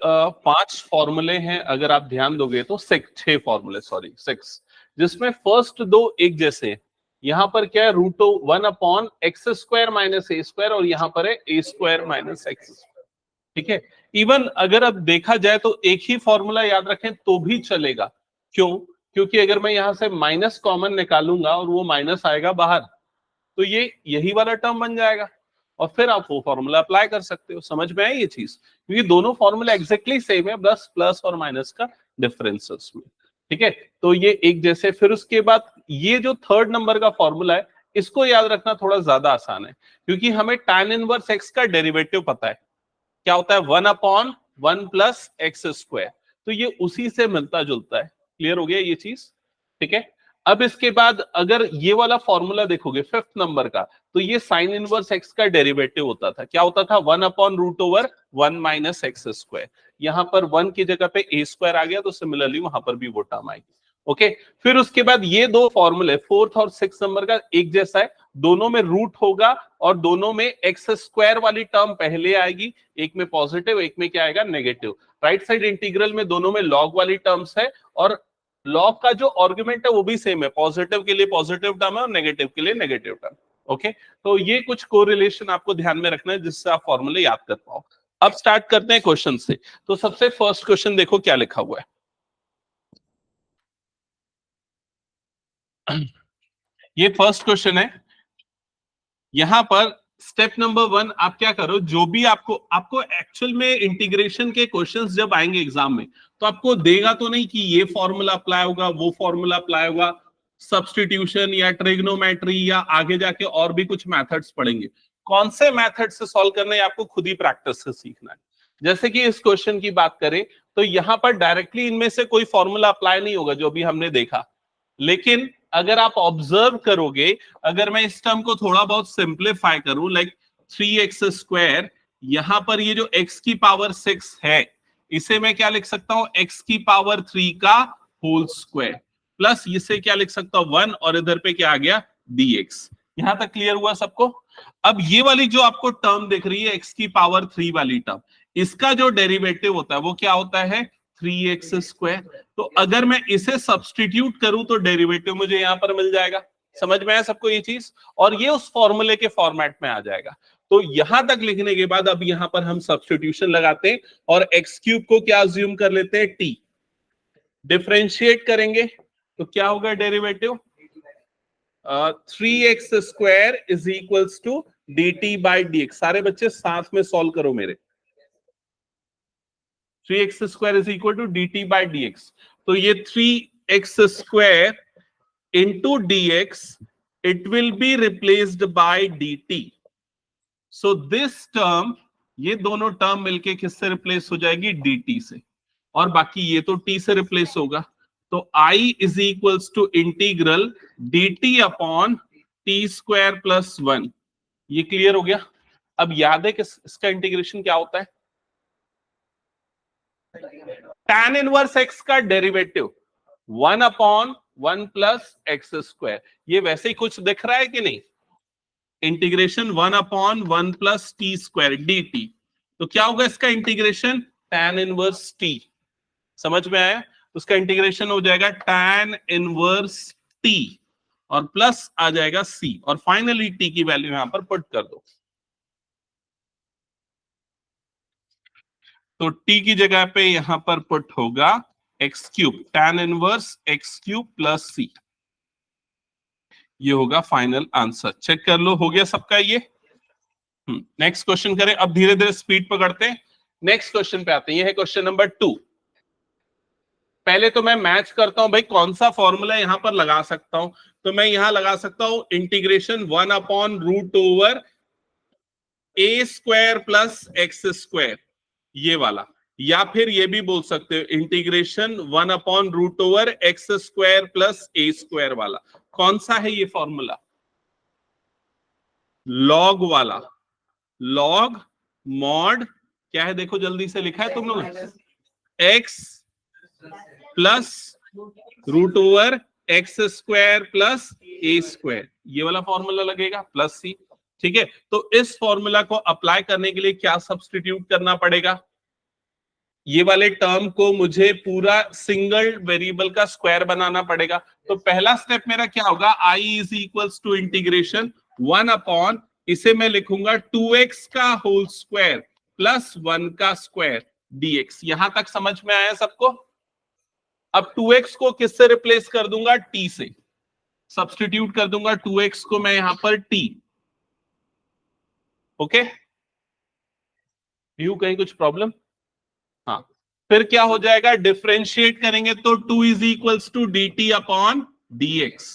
पांच फॉर्मूले हैं, अगर आप ध्यान दोगे तो 6 फॉर्मूले, सॉरी 6, जिसमें फर्स्ट दो एक जैसे हैं। यहां पर क्या है, √1/x² - a² और यहां पर है a² - x²। ठीक है, इवन अगर अब देखा जाए तो एक ही फॉर्मूला याद रखें तो भी चलेगा। क्यों? क्योंकि अगर मैं यहां से माइनस कॉमन निकालूंगा और वो माइनस आएगा बाहर, तो ये यही वाला टर्म बन जाएगा और फिर आप वो फॉर्मूला अप्लाई कर सकते हो। समझ में आई ये चीज? क्योंकि दोनों फॉर्मूला एग्जैक्टली सेम है, बस प्लस और माइनस का डिफरेंस है उसमें। ठीक है, तो ये एक जैसे। फिर उसके बाद ये जो थर्ड नंबर का फॉर्मूला है, इसको याद रखना थोड़ा ज्यादा आसान है, क्योंकि हमें tan इनवर्स x का डेरिवेटिव पता है, क्या होता है 1/1 + x²। तो ये उसी से मिलता जुलता है। क्लियर हो गया ये चीज? ठीक है, अब इसके बाद अगर ये वाला फॉर्मूला देखोगे फिफ्थ नंबर का, तो ये साइन इनवर्स x का डेरिवेटिव होता था। क्या होता था? 1/√1 - x²। यहां पर 1 की जगह पे a² आ गया, तो सिमिलरली वहां पर भी वो टर्म आएगी। ओके, फिर उसके बाद ये दो फॉर्मूले फोर्थ और सिक्स नंबर का एक जैसा है, दोनों में रूट होगा और दोनों में x² वाली टर्म पहले आएगी, एक में पॉजिटिव एक में क्या आएगा, नेगेटिव। राइट साइड इंटीग्रल में दोनों में लॉग वाली टर्म्स है और लॉग का जो आर्गुमेंट है वो भी सेम है, पॉजिटिव के लिए पॉजिटिव टर्म है और नेगेटिव के लिए नेगेटिव टर्म। ओके, तो ये कुछ कोरिलेशन आपको ध्यान में रखना है जिससे आप फॉर्मूले याद कर पाओ। अब स्टार्ट करते हैं क्वेश्चन से। तो सबसे फर्स्ट क्वेश्चन देखो क्या लिखा हुआ है। ये फर्स्ट क्वेश्चन है। यहां पर स्टेप नंबर 1 आप क्या करो, जो भी आपको एक्चुअल में इंटीग्रेशन के क्वेश्चंस जब आएंगे एग्जाम में, तो आपको देगा तो नहीं कि ये फॉर्मूला अप्लाई होगा वो फॉर्मूला अप्लाई होगा, सब्स्टिट्यूशन या ट्रिग्नोमेट्री या आगे जाके और भी कुछ मेथड्स पढ़ेंगे। कौन से मेथड से सॉल्व करना है आपको खुद ही प्रैक्टिस से सीखना है। जैसे कि इस क्वेश्चन की बात करें तो यहां पर डायरेक्टली इनमें से कोई फॉर्मूला अप्लाई नहीं होगा जो भी हमने देखा, लेकिन अगर आप ऑब्जर्व करोगे, अगर मैं इस टर्म को थोड़ा बहुत सिंप्लीफाई करूं, लाइक 3x², यहां पर ये जो x की पावर 6 है, इसे मैं क्या लिख सकता हूं, x की पावर 3 का होल स्क्वायर, प्लस इसे क्या लिख सकता हूं 1, और इधर पे क्या आ गया dx। यहां तक क्लियर हुआ सबको? अब ये वाली जो आपको टर्म दिख रही है x की पावर 3 वाली टर्म, इसका जो डेरिवेटिव होता है वो क्या होता है 3x²। तो अगर मैं इसे सब्स्टिट्यूट करूं तो डेरिवेटिव मुझे यहां पर मिल जाएगा। समझ में आया सबको ये चीज? और ये उस फॉर्मूले के फॉर्मेट में आ जाएगा। तो यहां तक लिखने के बाद अब यहां पर हम सब्स्टिट्यूशन लगाते हैं और x³ को क्या अज्यूम कर लेते हैं t, डिफरेंशिएट करेंगे तो क्या होगा derivative 3x² is equals to dt/dx। सारे बच्चे साथ में सॉल्व करो मेरे। 3x² is equal to dt/dx। तो ये 3x² into dx, it will be replaced by dt. So this term, ये दोनों टर्म मिलके किससे रिप्लेस हो जाएगी dt से, और बाकी ये तो t से रिप्लेस होगा। तो I is equals to integral dt upon t² plus 1। ये क्लियर हो गया? अब याद है कि इसका इंटीग्रेशन क्या होता है, tan इनवर्स x का डेरिवेटिव 1/1 + x²। ये वैसे ही कुछ दिख रहा है कि नहीं, इंटीग्रेशन 1/1 + t² dt। तो क्या होगा इसका इंटीग्रेशन tan इनवर्स t। समझ में आया? तो उसका इंटीग्रेशन हो जाएगा tan इनवर्स t और प्लस आ जाएगा c, और फाइनली t की वैल्यू यहां पर पुट कर दो। तो t की जगह पे यहां पर पुट होगा x³ tan inverse x³ plus c। ये होगा फाइनल आंसर। चेक कर लो, हो गया सबका ये। नेक्स्ट क्वेश्चन करें। अब धीरे धीरे स्पीड पकड़ते हैं, नेक्स्ट क्वेश्चन पे आते हैं। ये है क्वेश्चन नंबर 2। पहले तो मैं मैच करता हूं भाई कौन सा फॉर्मूला यहां पर लगा सकता हूं। तो मैं यहां लगा सकता हूं इंटीग्रेशन 1/√a² प्लस x², ये वाला, या फिर ये भी बोल सकते हो इंटीग्रेशन 1/√x² प्लस a² वाला। कौन सा है ये फॉर्मूला? लॉग वाला। लॉग मॉड क्या है, देखो जल्दी से लिखा है तुम लोग, x plus √x² plus a², ये वाला फॉर्मूला लगेगा प्लस c। ठीक है, तो इस फॉर्मूला को अप्लाई करने के लिए क्या सब्स्टिट्यूट करना पड़ेगा, ये वाले टर्म को मुझे पूरा सिंगल वेरिएबल का स्क्वायर बनाना पड़ेगा। तो पहला स्टेप मेरा क्या होगा, i is equals to integration 1 upon, इसे मैं लिखूंगा 2x का होल स्क्वायर प्लस 1 का स्क्वायर dx। यहां तक समझ में आया सबको? अब 2x को किससे रिप्लेस कर दूंगा, t से। सब्स्टिट्यूट कर दूंगा 2x को मैं यहां पर t। ओके, यू कहीं कुछ प्रॉब्लम? हाँ, फिर क्या हो जाएगा, डिफरेंशिएट करेंगे तो 2 is equals to d t upon d x.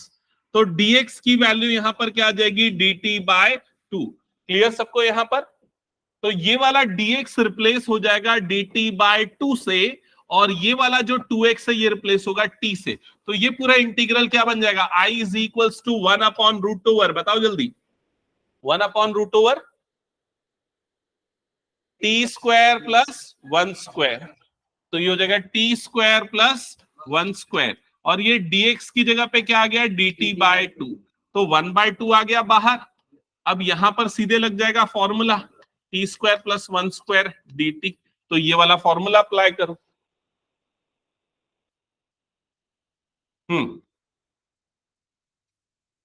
तो dx की वैल्यू यहां पर क्या आ जाएगी, dt बाय 2। क्लियर सबको यहां पर? तो ये वाला dx रिप्लेस हो जाएगा dt बाय 2 से, और ये वाला जो 2x है ये रिप्लेस होगा t से। तो ये पूरा इंटीग्रल क्या बन जाएगा, i is equals to 1 upon root over, बताओ जल्दी, 1 upon root over t square plus 1 square. तो ये हो जाएगा टी स्क्वायर प्लस 1 स्क्वायर, और ये dx की जगह पे क्या आ गया, dt बाय 2। तो 1/2 आ गया बाहर। अब यहां पर सीधे लग जाएगा formula, T square plus 1 square dt। तो ये वाला फॉर्मूला अप्लाई करो।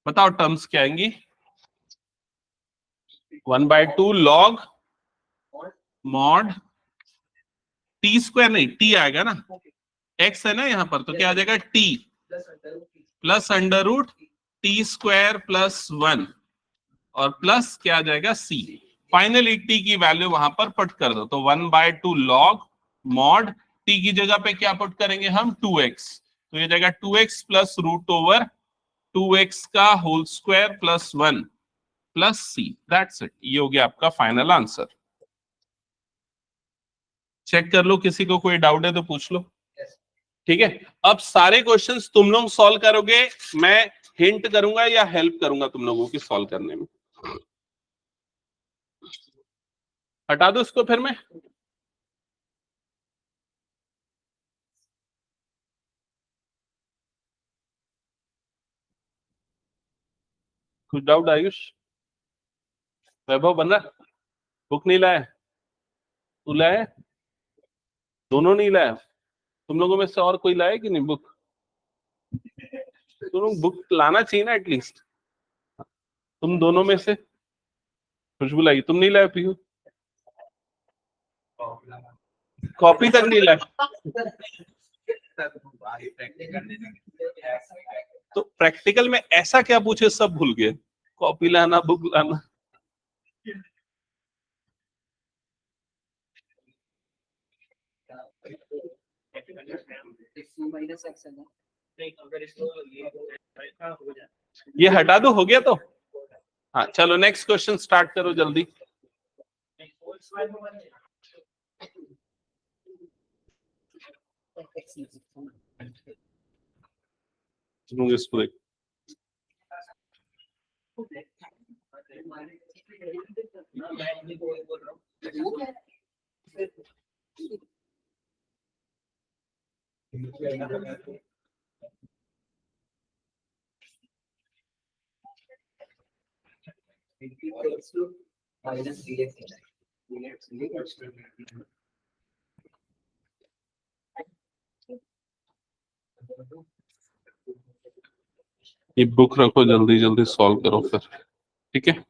बताओ टर्म्स क्या आएंगी, 1/2 log मॉड टी स्क्वायर, नहीं टी आएगा ना, एक्स है ना यहाँ पर, तो क्या आ जाएगा t plus under root t square plus 1, और प्लस क्या आ जाएगा सी। फाइनली टी की वैल्यू वहां पर पुट कर दो, तो 1/2 log मॉड टी की जगह पे क्या पुट करेंगे हम, 2x। तो ये जाएगा 2x plus root over 2x का whole square plus 1 plus c. That's it, ये हो गया आपका फाइनल आंसर। चेक कर लो, किसी को कोई डाउट है तो पूछ लो। ठीक है, अब सारे क्वेश्चंस तुम लोग सॉल्व करोगे, मैं हिंट करूंगा या हेल्प करूंगा तुम लोगों की सॉल्व करने में। हटा दो इसको फिर मैं। कुछ डाउट आयुष? वैभव बन रहा, बुक नहीं लाया? तू लाया? दोनों नहीं लाया? तुम लोगों में से और कोई लाया कि नहीं बुक? तुम लोग बुक लाना चाहिए ना एटलीस्ट। तुम दोनों में से खुशबू लाई, तुम नहीं लाए पीयू? कॉपी तक नहीं लाए? तो प्रैक्टिकल में ऐसा क्या पूछे, सब भूल गए? कॉपी लाना, बुक लाना। ये हटा दो, हो गया तो। हाँ चलो नेक्स्ट क्वेश्चन स्टार्ट करो जल्दी। इसको देख, ये बुक रखो, जल्दी जल्दी सॉल्व करो फिर। ठीक है,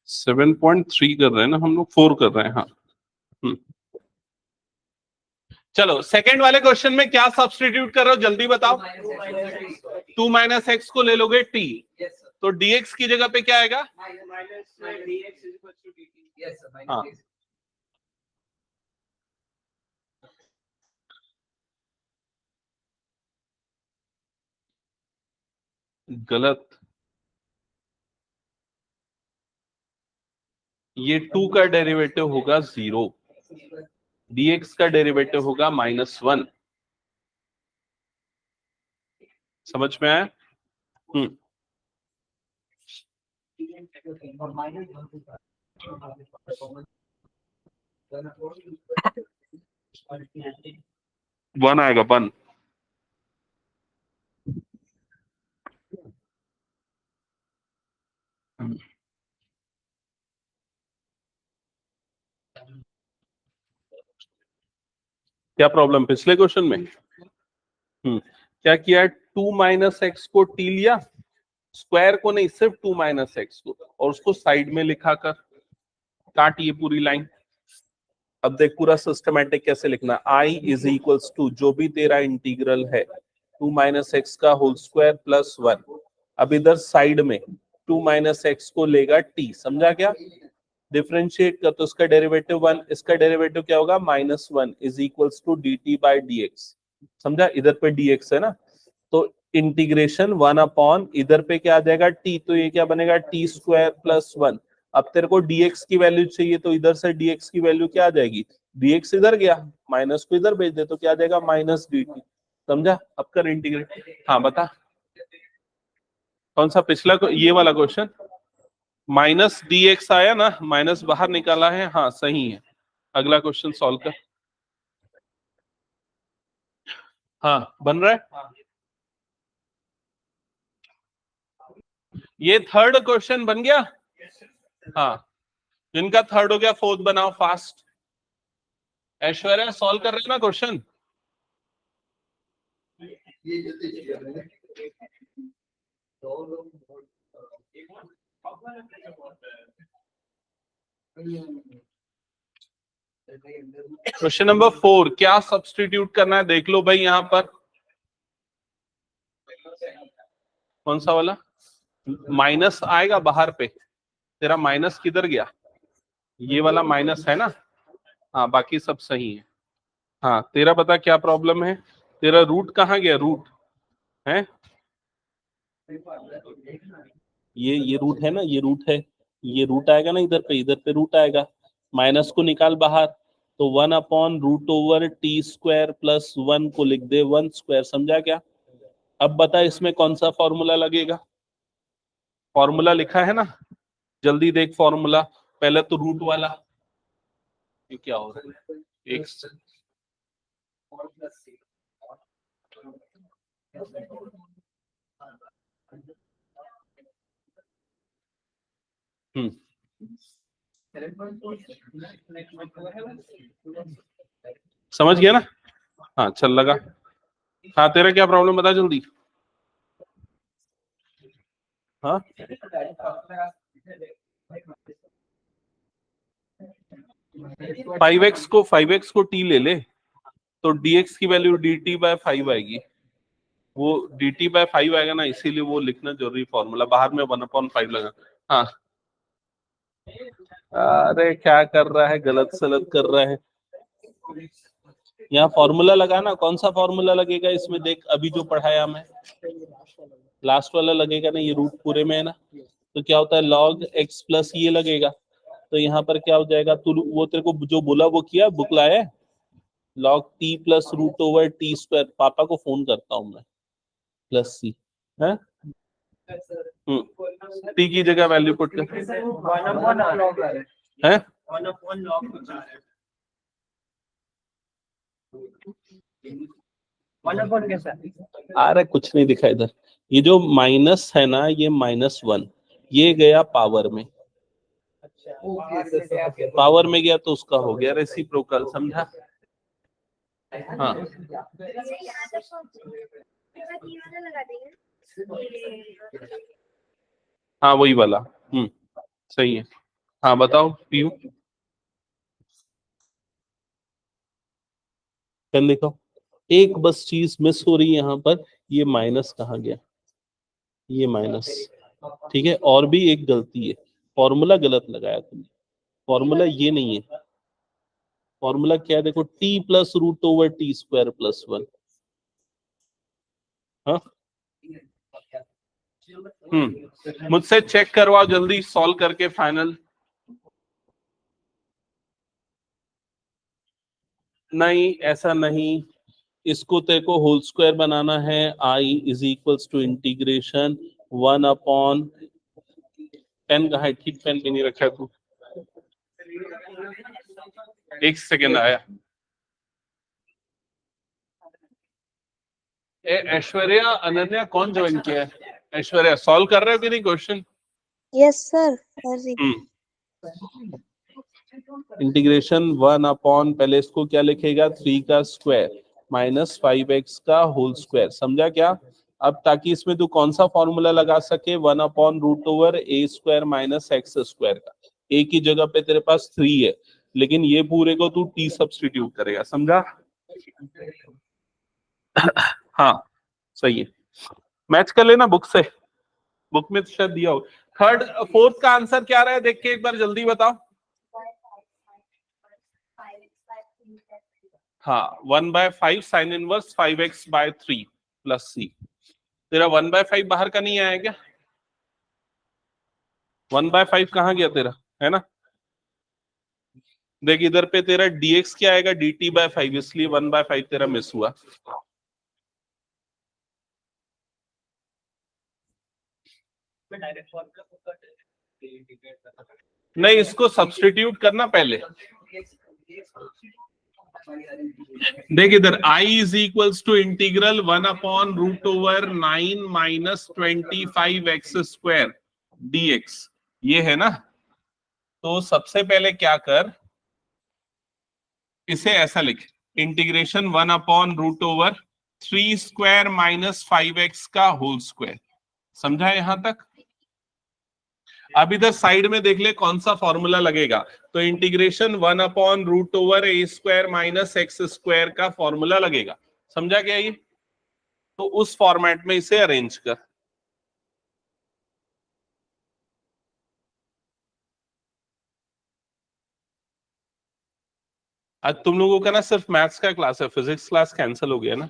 7.3 कर रहे हैं ना हम लोग, 4 कर रहे हैं। हाँ चलो सेकंड वाले क्वेश्चन में क्या सब्स्टिट्यूट कर रहे हो, जल्दी बताओ। 2 माइनस एक्स को ले लोगे टी, तो dx की जगह पे क्या आएगा, हाँ गलत। ये 2 का डेरिवेटिव होगा 0, dx का डेरिवेटिव होगा -1। समझ में आया? वन आएगा, 1। क्या प्रॉब्लम पिछले क्वेश्चन में? क्या किया? 2 माइनस एक्स को टी लिया, स्क्वायर को नहीं, सिर्फ 2 माइनस एक्स को, और उसको साइड में लिखा कर, काट ये पूरी लाइन। अब देख पूरा सिस्टमेटिक कैसे लिखना, आई इज इक्वल्स टू जो भी तेरा इंटीग्रल है 2 माइनस एक्स का होल स्क्वायर प्लस 1। अब इधर साइड में 2 माइनस एक्स को लेगा टी, समझा क्या? डिफरेंशिएट कर तो इसका डेरिवेटिव 1, इसका डेरिवेटिव क्या होगा? -1 is equals to d t by d x, समझा? इधर पे dx है ना, तो इंटीग्रेशन 1 अपॉन इधर पे क्या आ जाएगा t, तो ये क्या बनेगा? T square plus 1। अब तेरे को dx की वैल्यू चाहिए, तो इधर से dx की वैल्यू क्या आ जाएगी? dx इधर गया, माइनस को इधर भेज दे तो क्या आ जाएगा? माइनस dt, समझा? अब कर इंटीग्रेट। हाँ बता, कौन सा पिछला ये वाला क्वेश्चन? माइनस dx आया ना, माइनस बाहर निकाला है, हाँ सही है। अगला क्वेश्चन सॉल्व कर। हाँ बन रहा है। ये थर्ड क्वेश्चन बन गया। हाँ, जिनका थर्ड हो गया फोर्थ बनाओ फास्ट। ऐश्वर्या सॉल्व कर रहे हैं ना क्वेश्चन? क्वेश्चन नंबर 4, क्या सब्स्टिट्यूट करना है देख लो भाई। यहाँ पर कौन सा वाला माइनस आएगा बाहर पे? तेरा माइनस किधर गया? ये वाला माइनस है ना, हाँ बाकी सब सही है। हाँ तेरा बता क्या प्रॉब्लम है? तेरा रूट कहाँ गया? रूट है ये रूट है ना, ये रूट है, ये रूट आएगा ना इधर पे रूट आएगा, माइनस को निकाल बाहर, तो 1 upon root over t square plus 1 को लिख दे 1 स्क्वायर, समझा क्या? अब बता इसमें कौन सा फॉर्मूला लगेगा? फॉर्मूला लिखा है ना, जल्दी देख फॉर्मूला। पहले तो रूट वाला, ये क्या हो रहा है? एक समझ गया ना? हाँ चल लगा। हाँ तेरा क्या प्रॉब्लम बता जल्दी। हाँ 5x को t ले ले, तो dx की वैल्यू dt बाय 5 आएगी। वो dt बाय 5 आएगा ना, इसीलिए वो लिखना जरूरी फॉर्मूला, बाहर में 1/5 लगा। हाँ अरे क्या कर रहा है, गलत सलत कर रहा है। यहाँ फॉर्मूला लगाना, कौन सा फॉर्मूला लगेगा इसमें देख, अभी जो पढ़ाया मैं लास्ट वाला लगेगा ना, ये रूट पूरे में है ना, तो क्या होता है log x प्लस ये लगेगा, तो यहाँ पर क्या हो जाएगा? तू वो तेरे को जो बोला वो किया, बुक लाया? log t plus root over t square, पापा को फोन करता हूँ मैं, प्लस c है। t की जगह वैल्यू पुट कर है। अरे कुछ नहीं दिखा इधर, ये जो माइनस है ना, ये -1, ये गया पावर में, पावर में गया तो उसका हो गया रेसिप्रोकल, समझा? हाँ हाँ वही वाला, सही है। हाँ बताओ पीयू, पेन दिखाओ। एक बस चीज मिस हो रही है यहाँ पर, ये माइनस कहाँ गया? ये माइनस, ठीक है। और भी एक गलती है, फॉर्मूला गलत लगाया तुमने, फॉर्मूला ये नहीं है। फॉर्मूला क्या है देखो, t plus root over t square plus 1। हाँ मुझसे चेक करवाओ जल्दी सॉल्व करके फाइनल। नहीं ऐसा नहीं, इसको तेरे को होल स्क्वायर बनाना है, i is equals to integration 1 upon, pen कहाँ है? ठीक पेन भी नहीं रखा है तू, एक सेकेंड आया। ऐश्वर्या अनन्या कौन ज्वाइन किया है? ऐश्वर्या सॉल्व कर रहे हो कि नहीं question? Yes sir. Integration 1 upon, पहले इसको क्या लिखेगा, 3 का स्क्वायर माइनस 5x का होल स्क्वायर। समझा क्या? अब ताकि इसमें तू कौन सा फॉर्मूला लगा सके, 1 अपॉन रूट ओवर ए स्क्वायर माइनस एक्स स्क्वायर का। ए की जगह पे तेरे पास 3 है, लेकिन ये पूरे को तू टी सब्स्टिट्यूट करेगा। समझा? हाँ सही है, मैच कर लेना बुक से, बुक में तो शायद दिया हो। थर्ड फोर्थ का आंसर क्या रहा है, देख के एक बार जल्दी बताओ। हाँ 1/5 साइन इनवर्स 5x/3 प्लस सी। तेरा 1/5 बाहर का नहीं आया क्या? 1/5 कहाँ गया तेरा, है ना? देख इधर पे तेरा dx क्या आएगा, dt/5, इसलिए 1/5 तेरा मिस हुआ। नहीं, इसको सब्स्टिट्यूट करना पहले। देख इधर I is equals to integral 1 upon root over 9 minus 25x² dx, ये है ना? तो सबसे पहले क्या कर, इसे ऐसा लिख, integration 1 upon root over 3 square minus 5x का होल स्क्वायर। समझा यहां तक? अब इधर साइड में देख ले कौन सा फॉर्मूला लगेगा। तो इंटीग्रेशन 1 अपॉन रूट ओवर ए स्क्वायर माइनस एक्स स्क्वायर का फॉर्मूला लगेगा। समझा क्या ये? तो उस फॉर्मेट में इसे अरेंज कर। आज तुम लोगों का ना सिर्फ मैथ्स का क्लास है, फिजिक्स क्लास कैंसिल हो गया ना?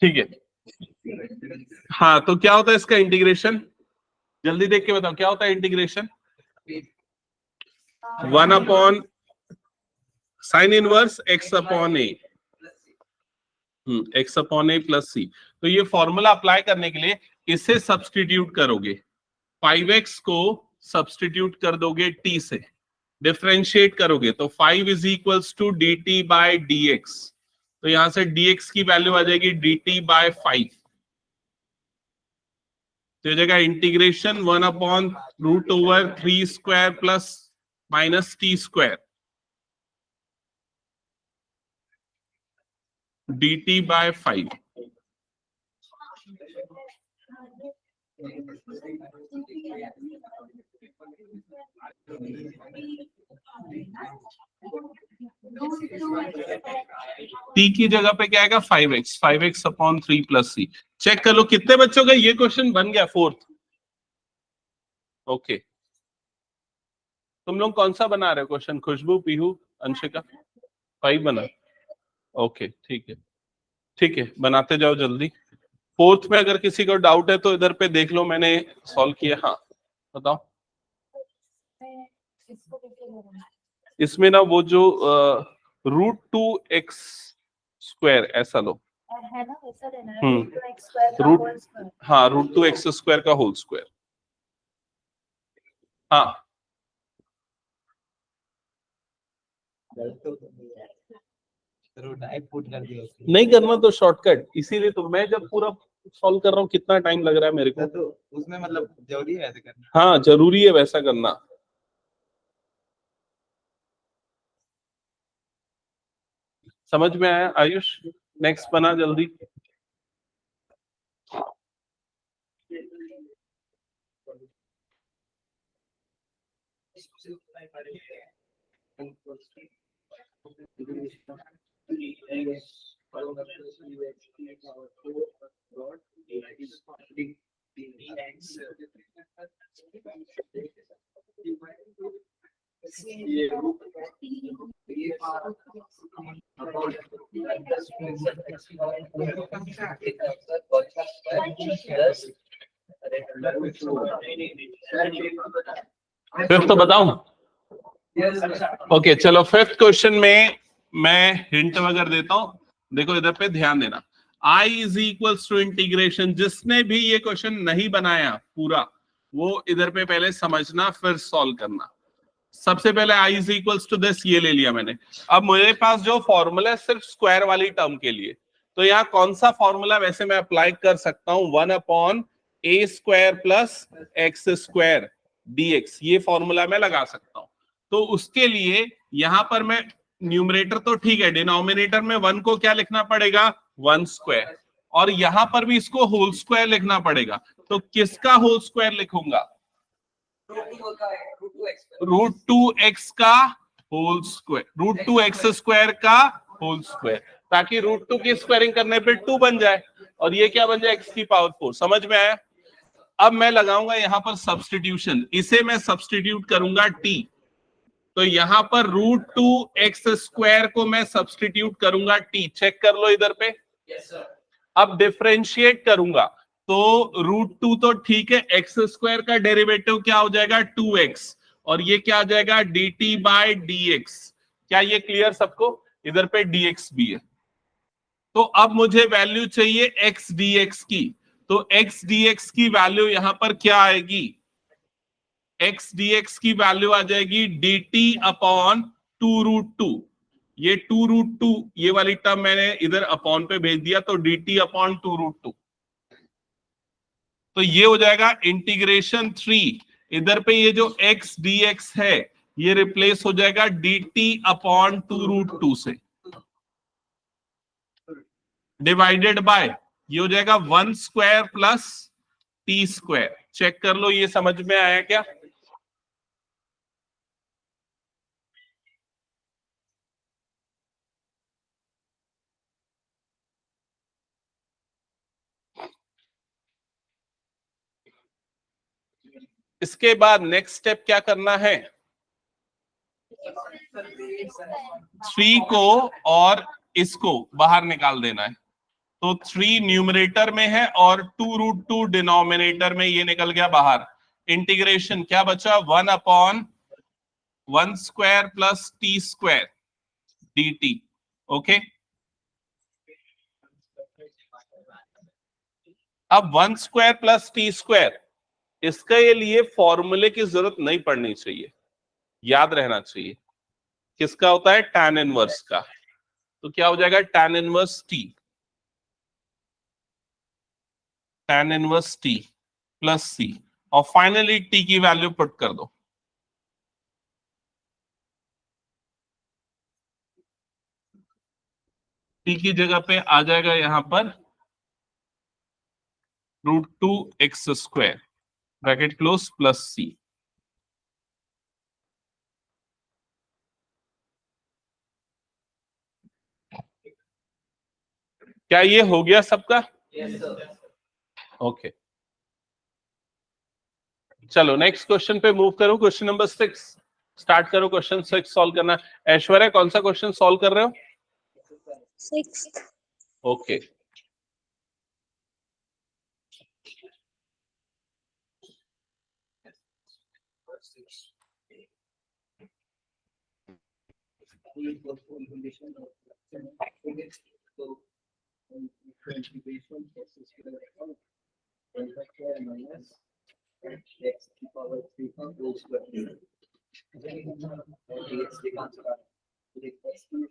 ठीक है। हाँ तो क्या होता है इसका इंटीग्रेशन, जल्दी देख के बताओ क्या होता है integration. 1 upon sine inverse x upon a, x upon a plus c. तो ये फॉर्मूला अप्लाई करने के लिए इसे सब्स्टिट्यूट करोगे, 5x को सब्स्टिट्यूट कर दोगे t से, डिफरेंशिएट करोगे तो 5 इज इक्वल्स टू dt/dx। तो यहां से dx की वैल्यू आ जाएगी dt/5। तो ये जगह integration 1 upon root over 3 square plus minus t square dt/5। T की जगह पे क्या आएगा, 5x upon 3 plus c. Check कर लो कितने बच्चों का ये क्वेश्चन बन गया, फोर्थ। ओके तुम लोग कौन सा बना रहे हो क्वेश्चन, खुशबू, पीहू, अंशिका? 5 बना। ओके ठीक है, ठीक है बनाते जाओ जल्दी। फोर्थ में अगर किसी को डाउट है तो इधर पे देख लो, मैंने सॉल्व किया। हाँ बताओ। इसमें ना वो जो √2x² ऐसा लो, है ना, वैसा लेना है, रूट, हाँ √2x² का होल स्क्वायर। हाँ नहीं करना तो शॉर्टकट, इसीलिए तो मैं जब पूरा सॉल्व कर रहा हूँ कितना टाइम लग रहा है मेरे को, तो उसमें मतलब जरूरी है ऐसे करना? हाँ जरूरी है वैसा करना। समझ में आया आयुष? नेक्स्ट बना जल्दी। फिफ्थ तो बताऊं? ओके चलो फिफ्थ क्वेश्चन में मैं हिंट वगैरह देता हूं, देखो इधर पे ध्यान देना। I is equals to integration, जिसने भी ये क्वेश्चन नहीं बनाया पूरा वो इधर पे पहले समझना फिर सॉल्व करना। सबसे पहले I is equals to this, ये ले लिया मैंने। अब मेरे पास जो फॉर्मूला है सिर्फ स्क्वायर वाली टर्म के लिए, तो यहाँ कौन सा फॉर्मूला वैसे मैं अप्लाई कर सकता हूँ, 1 upon a square plus x square dx, ये फॉर्मूला मैं लगा सकता हूं। तो उसके लिए यहां पर मैं न्यूमरेटर तो ठीक है, डिनोमिनेटर में 1 को क्या लिखना पड़ेगा, 1 स्क्वायर, और यहां पर भी इसको होल स्क्वायर लिखना पड़ेगा। तो किसका होल स्क्वायर लिखूंगा, √2x का होल स्क्वायर, √2x स्क्वायर का होल स्क्वायर, ताकि √2 की स्क्वायरिंग करने पे 2 बन जाए और ये क्या बन जाए, x की पावर 4। समझ में आया? अब मैं लगाऊंगा यहां पर सब्स्टिट्यूशन, इसे मैं सब्स्टिट्यूट करूंगा t, तो यहां पर √2x स्क्वायर को मैं सब्स्टिट्यूट करूंगा t, चेक कर लो इधर पे। अब डिफरेंशिएट करूंगा तो √2 तो ठीक है, x स्क्वायर का डेरिवेटिव क्या हो जाएगा, 2x, और ये क्या आ जाएगा, dt बाय dx। क्या ये क्लियर सबको? इधर पे dx भी है। तो अब मुझे वैल्यू चाहिए x dx की, तो x dx की वैल्यू यहां पर क्या आएगी, x dx की वैल्यू आ जाएगी dt अपॉन 2√2। ये 2√2, ये वाली टर्म मैंने इधर अपॉन पे भेज दिया, तो dt अपॉन 2√2। तो ये हो जाएगा इंटीग्रेशन 3, इधर पे ये जो x dx है ये रिप्लेस हो जाएगा dt अपॉन 2√2 से, डिवाइडेड बाय ये हो जाएगा 1 square plus t square. Check कर लो ये समझ में आया क्या? इसके बाद नेक्स्ट स्टेप क्या करना है, 3 को और इसको बाहर निकाल देना है। तो 3 न्यूमरेटर में है और 2√2 डिनोमिनेटर में, ये निकल गया बाहर। इंटीग्रेशन क्या बचा, 1 upon 1 square plus t square dt। Okay, अब 1 स्क्वायर प्लस t स्क्वायर, इसके लिए फॉर्मूले की जरूरत नहीं पड़नी चाहिए, याद रहना चाहिए। किसका होता है, tan इनवर्स का। तो क्या हो जाएगा, tan inverse t, tan inverse t plus c, और फाइनली t की वैल्यू पुट कर दो। t की जगह पे आ जाएगा यहां पर √2x square bracket close plus c। क्या ये हो गया सबका? ओके, चलो नेक्स्ट क्वेश्चन पे मूव करो। क्वेश्चन नंबर 6 स्टार्ट करो। क्वेश्चन 6 सॉल्व करना। ऐश्वर्या कौन सा क्वेश्चन सॉल्व कर रहे हो? 6th। ओके,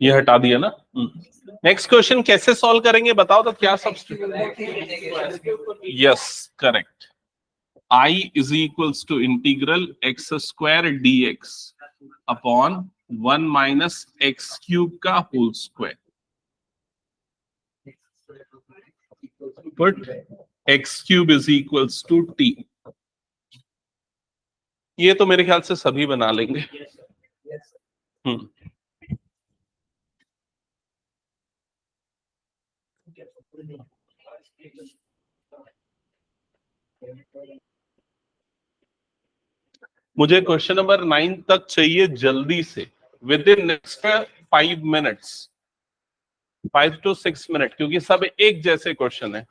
ये हटा दिया ना। नेक्स्ट क्वेश्चन कैसे सॉल्व करेंगे बताओ तो। क्या substitute? Yes correct. I is equals to integral x square dx upon 1 minus x cube का whole square. Put x cube is equals to t। ये तो मेरे ख्याल से सभी बना लेंगे। मुझे क्वेश्चन नंबर 9 तक चाहिए जल्दी से, with in next 5 minutes, 5 to 6 minute, क्योंकि सब एक जैसे क्वेश्चन है।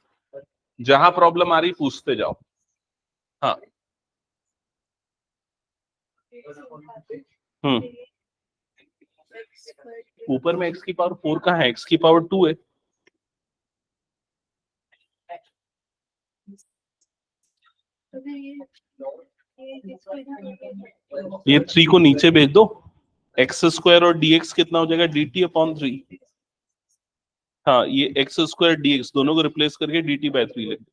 जहां प्रॉब्लम आ रही पूछते जाओ। हाँ, ऊपर में x की पावर 4 कहाँ है, x की पावर 2 है। ये 3 को नीचे भेज दो, एक्स स्क्वायर और dx कितना हो जाएगा, dt अपॉन 3। हाँ, ये एक्स स्क्वायर dx दोनों को रिप्लेस करके dt बाय 3 लिख दो।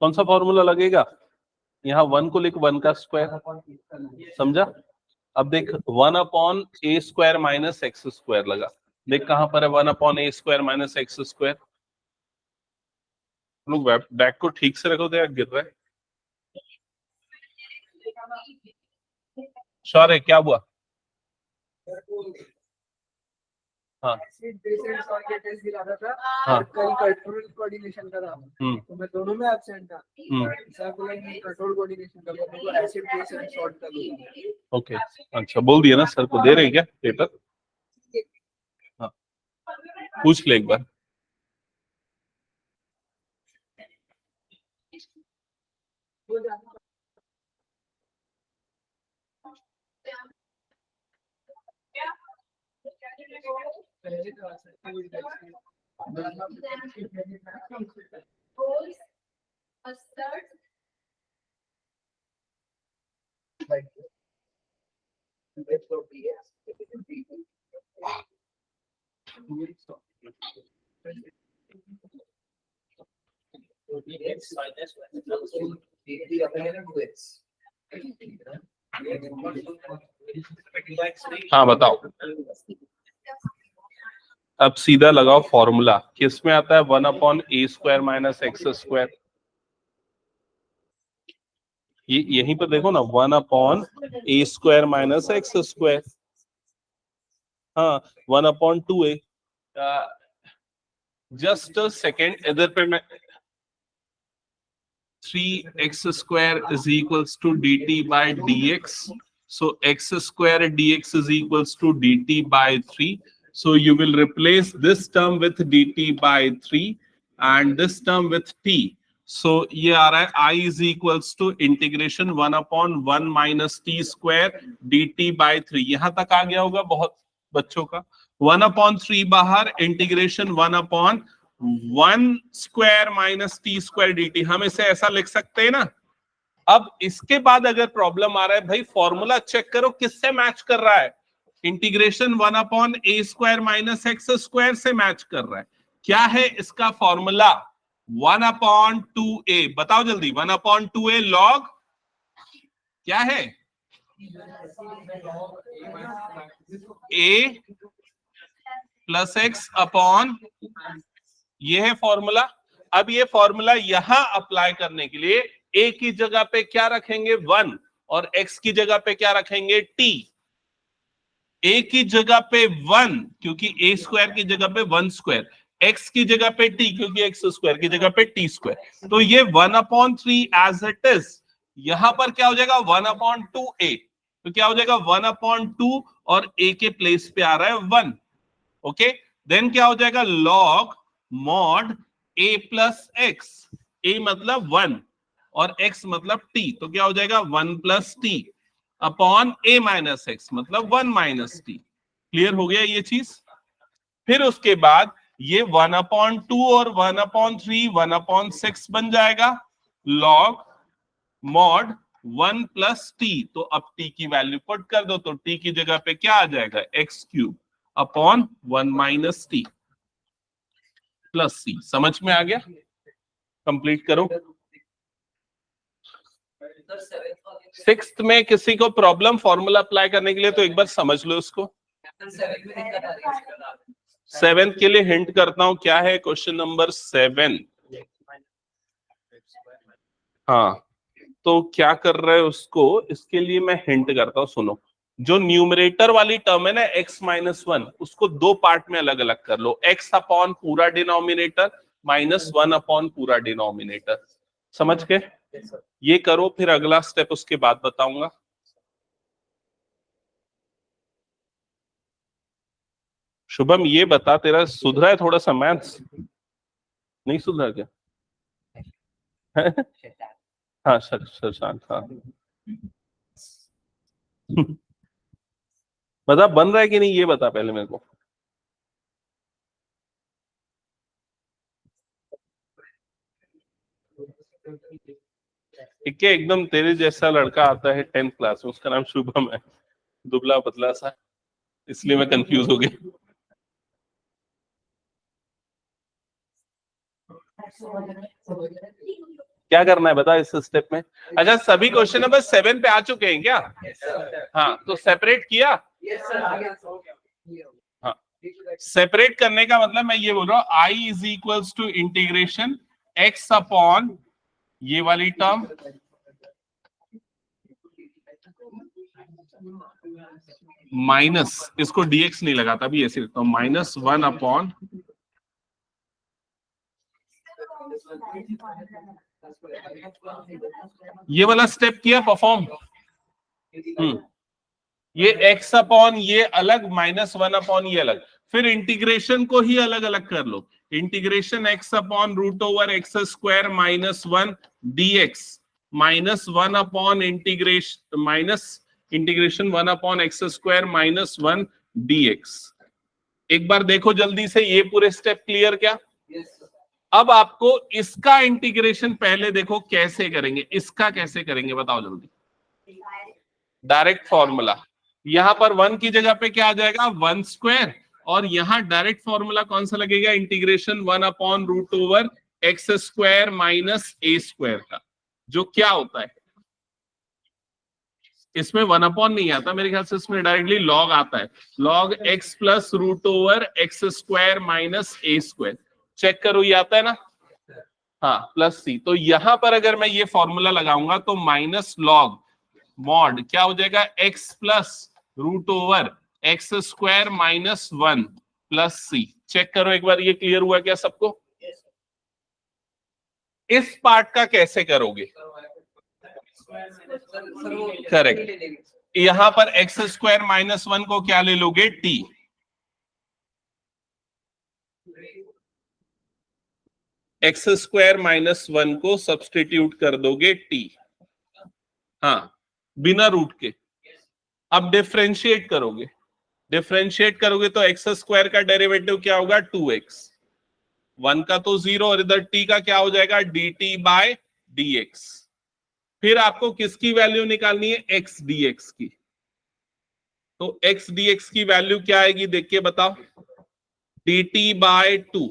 कौन सा फॉर्मूला लगेगा? यहाँ 1 को लिख 1 का स्क्वायर, समझा? अब देख 1/a² माइनस एक्स स्क्वायर लगा, देख कहां पर है 1/a² माइनस एक्स स्क्वायर। लोग बैग को ठीक से रखो तो यार गिर रहा है। श्योर क्या हुआ? हाँ टेस्ट दिला रहा था। हाँ कल कंट्रोल कोऑर्डिनेशन का था, तो मैं दोनों में एब्सेंट था। सर बोला कि कंट्रोल कोऑर्डिनेशन का मेरे को एसिड बेस एंड सॉल्ट का दूंगा। ओके, अच्छा बोल दिया ना सर को, दे रहे क्या पेपर? हाँ पूछ ले एक बार। हाँ बताओ। अब सीधा लगाओ फॉर्मूला, किसमें आता है 1/a² माइनस एक्स स्क्वायर। ये यहीं पर देखो ना 1/a² माइनस एक्स स्क्वायर। हाँ 1/2a। जस्ट सेकेंड, इधर पे मैं 3x² is equals to dt by dx. So x² dx is equals to dt by 3. So you will replace this term with dt by 3 and this term with t. So ये आ रहा है I is equals to integration 1/1 minus t square dt by 3. यहाँ तक आ गया होगा बहुत बच्चों का। 1/3 बाहर, integration 1/1² minus t square dt। हम इसे ऐसा लिख सकते हैं ना। अब इसके बाद अगर प्रॉब्लम आ रहा है भाई फॉर्मूला चेक करो किससे मैच कर रहा है, integration 1/a² minus x square से मैच कर रहा है। क्या है इसका फॉर्मूला? 1/2a। बताओ जल्दी, 1/2a लॉग क्या है? a प्लस एक्स अपॉन, ये है फॉर्मूला। अब ये फॉर्मूला यहां अप्लाई करने के लिए a की जगह पे क्या रखेंगे 1 और x की जगह पे क्या रखेंगे t। a की जगह पे 1 क्योंकि a² की जगह पे 1², x की जगह पे t क्योंकि x² की जगह पे t²। तो ये 1/3 एज इट इज, यहां पर क्या हो जाएगा 1/2a। तो क्या हो जाएगा 1/2 और a के प्लेस पे आ रहा है 1। ओके, देन क्या हो जाएगा log mod a plus x. a मतलब 1 और x मतलब t, तो क्या हो जाएगा 1 plus T upon a minus x मतलब 1 माइनस टी। क्लियर हो गया ये चीज? फिर उसके बाद ये 1/2 और 1/3 1/6 बन जाएगा लॉग मॉड 1 प्लस टी। तो अब t की वैल्यू पुट कर दो, तो t की जगह पे क्या आ जाएगा x³ upon 1 minus t plus c. समझ में आ गया? कंप्लीट करो। सिक्स्थ में किसी को प्रॉब्लम फॉर्मूला अप्लाई करने के लिए तो एक बार समझ लो उसको। सेवेंथ के लिए हिंट करता हूं, क्या है क्वेश्चन नंबर 7। हाँ तो क्या कर रहे हो उसको, इसके लिए मैं हिंट करता हूं, सुनो। जो न्यूमरेटर वाली टर्म है ना x-1, उसको दो पार्ट में अलग अलग कर लो, x अपॉन पूरा डिनोमिनेटर -1 अपॉन पूरा डिनोमिनेटर। समझ के ये करो, फिर अगला स्टेप उसके बाद बताऊंगा। शुभम ये बता, तेरा सुधरा है थोड़ा सा मैथ्स? नहीं सुधरा क्या? हाँ शशांक, हाँ बता बन रहा है कि नहीं ये बता पहले मेरे को। ठीक है, एकदम तेरे जैसा लड़का आता है 10th क्लास में, उसका नाम शुभम है, दुबला पतला सा, इसलिए मैं कंफ्यूज हो गया। क्या करना है बता इस स्टेप में। अच्छा सभी क्वेश्चन नंबर 7 पे आ चुके हैं क्या? हाँ तो सेपरेट किया। हाँ सेपरेट करने का मतलब मैं ये बोल रहा हूँ I is equals to integration x upon ये वाली टर्म माइनस, इसको dx नहीं लगाता अभी ऐसे लिखता हूं, -1 अपॉन ये वाला स्टेप किया परफॉर्म। ये x अपॉन ये अलग, -1 अपॉन ये अलग, फिर इंटीग्रेशन को ही अलग अलग कर लो। Integration x upon root over x square -1 dx -1 upon integration minus integration 1 upon x square -1 dx। एक बार देखो जल्दी से ये पूरे स्टेप क्लियर क्या? अब आपको इसका इंटीग्रेशन पहले देखो कैसे करेंगे, इसका कैसे करेंगे बताओ जल्दी। डायरेक्ट फॉर्मूला, यहां पर 1 की जगह पे क्या आ जाएगा 1 स्क्वायर, और यहां डायरेक्ट फॉर्मूला कौन सा लगेगा integration 1 upon root over x square minus a square का, जो क्या होता है इसमें 1 अपॉन नहीं आता मेरे ख्याल से, इसमें डायरेक्टली लॉग आता है, log x plus root over x square minus a square. Check करो ये आता है ना, हाँ प्लस सी। तो यहां पर अगर मैं ये फॉर्मूला लगाऊंगा तो माइनस लॉग मॉड क्या हो जाएगा x plus root over x square -1 plus c. Check करो एक बार ये क्लियर हुआ क्या सबको? इस पार्ट का कैसे करोगे? करेक्ट, यहां पर एक्स स्क्वायर -1 को क्या ले लोगे टी, एक्स स्क्वायर -1 को सब्सटीट्यूट कर दोगे टी, हाँ बिना रूट के। अब डिफरेंशिएट करोगे, डिफरेंशिएट करोगे तो एक्स स्क्वायर का डेरिवेटिव क्या होगा 2x, 1 का तो 0 और इधर t का क्या हो जाएगा dt बाय dx। फिर आपको किसकी वैल्यू निकालनी है x dx की, तो x dx की वैल्यू क्या आएगी देख के बताओ, dt बाय 2।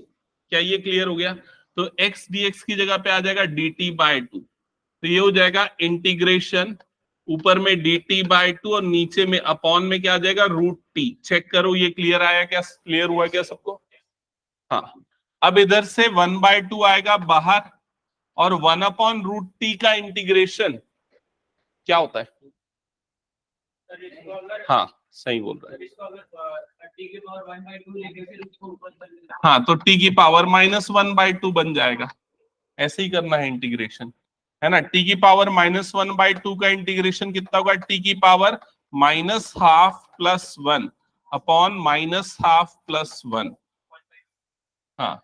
क्या ये क्लियर हो गया? तो x dx की जगह पे आ जाएगा dt बाय 2, तो ये हो जाएगा इंटीग्रेशन ऊपर में dt बाय 2 और नीचे में अपॉन में क्या आ जाएगा रूट t। चेक करो ये क्लियर आया क्या, क्लियर हुआ क्या सबको? हाँ अब इधर से 1/2 आएगा बाहर, और 1 अपॉन रूट टी का इंटीग्रेशन क्या होता है? हाँ सही बोल रहा है, हाँ तो t की पावर -1/2 बन जाएगा। ऐसे ही करना है इंटीग्रेशन, है ना। t की पावर -1/2 का इंटीग्रेशन कितना होगा, t की पावर -½ + 1 अपॉन -½ + 1। हाँ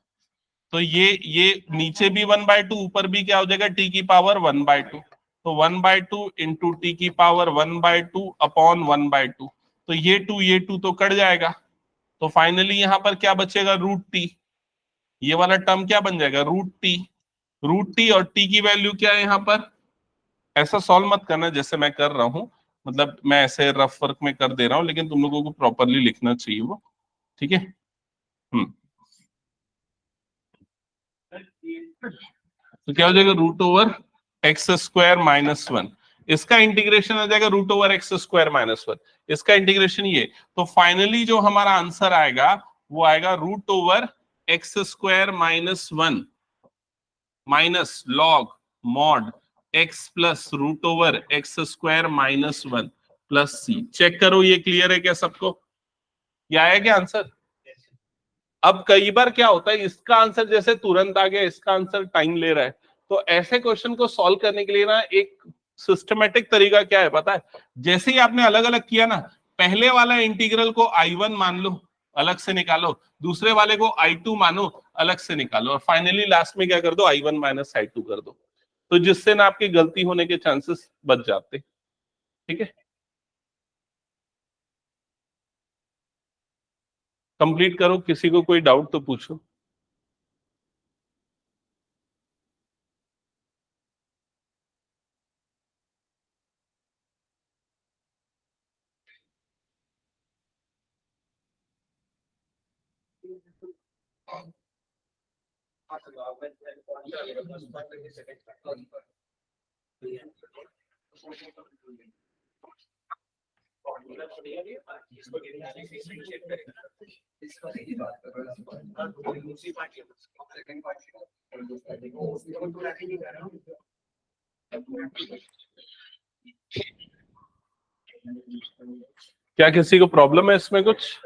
तो ये नीचे भी 1/2 ऊपर भी क्या हो जाएगा t की पावर 1/2, तो 1/2 इंटू टी की पावर 1/2 अपॉन 1/2, तो ये 2 तो कट जाएगा, तो फाइनली यहां पर क्या बचेगा रूट टी, ये वाला टर्म क्या बन जाएगा रूट टी और टी की वैल्यू क्या है यहाँ पर। ऐसा सॉल्व मत करना जैसे मैं कर रहा हूँ, मतलब मैं ऐसे रफ वर्क में कर दे रहा हूँ, लेकिन तुम लोगों को प्रॉपरली लिखना चाहिए वो, ठीक है। तो क्या हो जाएगा रूट ओवर एक्स स्क्वायर -1, इसका इंटीग्रेशन आ जाएगा रूट ओवर एक्स स्क्वायर -1, इसका इंटीग्रेशन ये। तो फाइनली जो हमारा आंसर आएगा वो आएगा root over x square -1 minus log mod x plus root over x square -1 plus c. Check करो ये क्लियर है क्या सबको? ये आया क्या आंसर? अब कई बार क्या होता है इसका आंसर जैसे तुरंत आ गया, इसका आंसर टाइम ले रहा है, तो ऐसे क्वेश्चन को सॉल्व करने के लिए ना एक सिस्टमेटिक तरीका क्या है पता है, जैसे ही आपने अलग अलग किया ना, पहले वाला इंटीग्रल को I1 मान लो अलग से निकालो, दूसरे वाले को I2 मानो अलग से निकालो, और फाइनली लास्ट में क्या कर दो I1 - I2 कर दो। तो जिससे ना आपकी गलती होने के चांसेस बच जाते। ठीक है, कंप्लीट करो, किसी को कोई डाउट तो पूछो। क्या किसी को प्रॉब्लम है इसमें कुछ?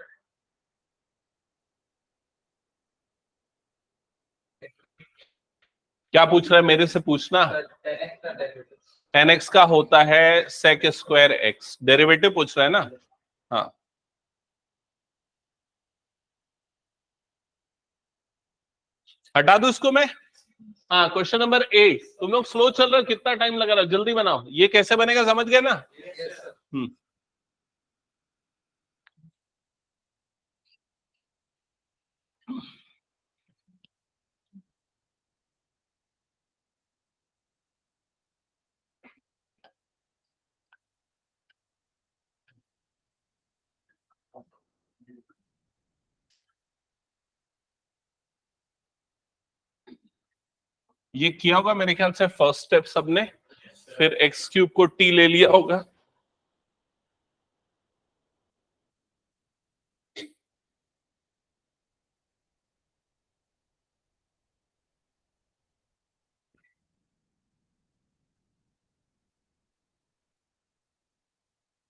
क्या पूछ रहा है मेरे से? पूछना। 10x का होता है sec स्क्वायर x, डेरिवेटिव पूछ रहा है ना? हाँ, हटा दो इसको मैं। हाँ, क्वेश्चन नंबर 8। तुम लोग स्लो चल रहे हो, कितना टाइम लगा रहा हो? जल्दी बनाओ। ये कैसे बनेगा समझ गए ना? ये किया होगा मेरे ख्याल से फर्स्ट स्टेप सबने, फिर एक्स क्यूब को टी ले लिया होगा।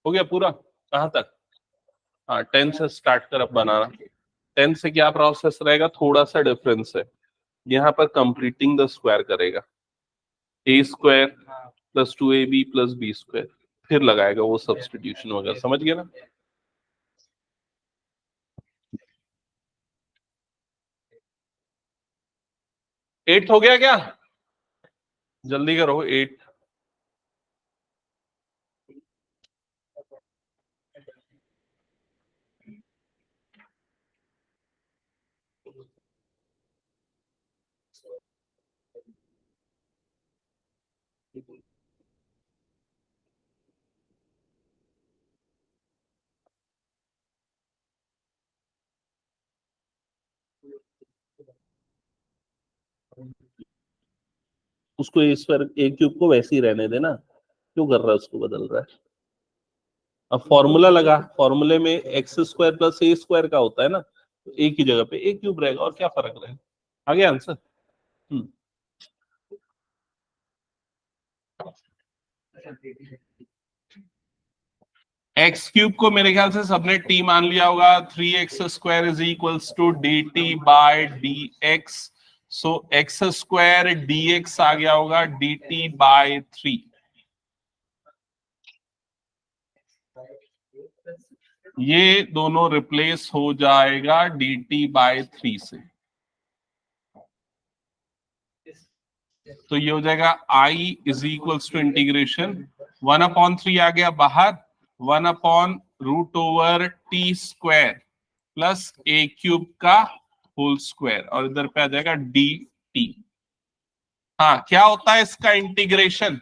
हो गया पूरा? कहां तक? हाँ, 10 से स्टार्ट कर अब बनाना। 10 से क्या प्रोसेस रहेगा? थोड़ा सा डिफरेंस है, यहाँ पर कंप्लीटिंग द स्क्वायर करेगा, a square plus 2ab plus b square, फिर लगाएगा वो सब्स्टिट्यूशन वगैरह। समझ गए ना? 8 हो गया क्या? जल्दी करो 8। उसको ए स्क्वायर ए क्यूब को वैसे ही रहने देना, क्यों कर रहा है उसको बदल रहा है? अब फॉर्मूला लगा, फॉर्मूले में x square plus a square का होता है ना, तो एक ही जगह पे ए क्यूब रहेगा, और क्या फर्क रहेगा? आ गया आंसर? एक्स क्यूब को मेरे ख्याल से सबने टी मान लिया होगा। 3x square is equals to d t by d x. So x square d x आ गया होगा डी टी बाय 3। ये दोनों रिप्लेस हो जाएगा डी टी बाय 3 से, तो ये हो जाएगा i is equals to integration 1/3 आ गया बाहर, 1/√ओवर t square plus a cube का होल स्क्वायर, और इधर पे आ जाएगा डी टी। हाँ, क्या होता है इसका इंटीग्रेशन?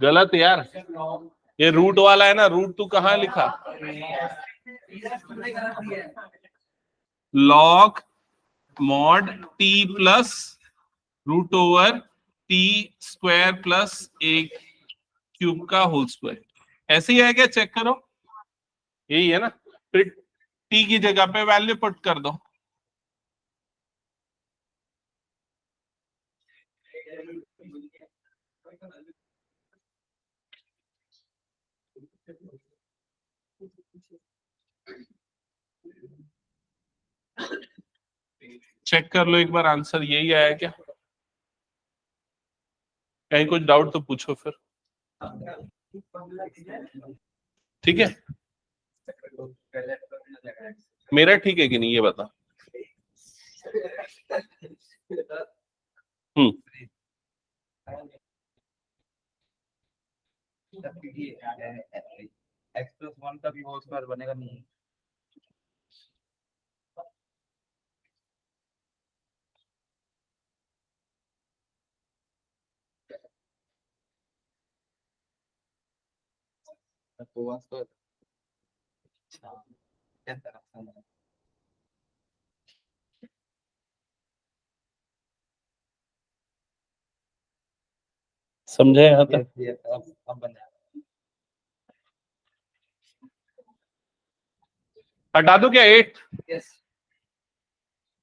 गलत यार, ये रूट वाला है ना, रूट तू कहाँ लिखा? Log mod t plus root over t square plus a cube का होल स्क्वायर, ऐसे ही है क्या? चेक करो, यही है ना? फिर टी की जगह पे वैल्यू पुट कर दो। चेक कर लो एक बार, आंसर यही आया क्या? कहीं कुछ डाउट तो पूछो फिर। ठीक है, मेरा ठीक है कि नहीं ये बता। हम्म एक्स प्लस वन का भी होल स्क्वायर बनेगा नहीं? तो वन स्क्वायर समझे यहाँ तक? अब बन जाएगा। हटा दो क्या 8? Yes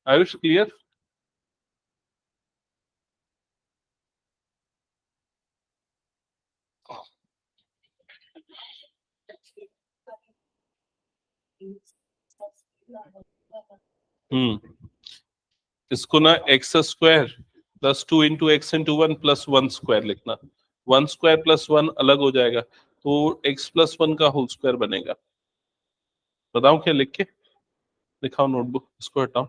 Ayush clear? इसको ना x square plus 2 into x into 1 plus 1 square लिखना। 1 स्क्वायर प्लस 1 अलग हो जाएगा, तो एक्स प्लस 1 का होल स्क्वायर बनेगा। बताऊं क्या लिख के? दिखाओ नोटबुक, इसको हटाओ,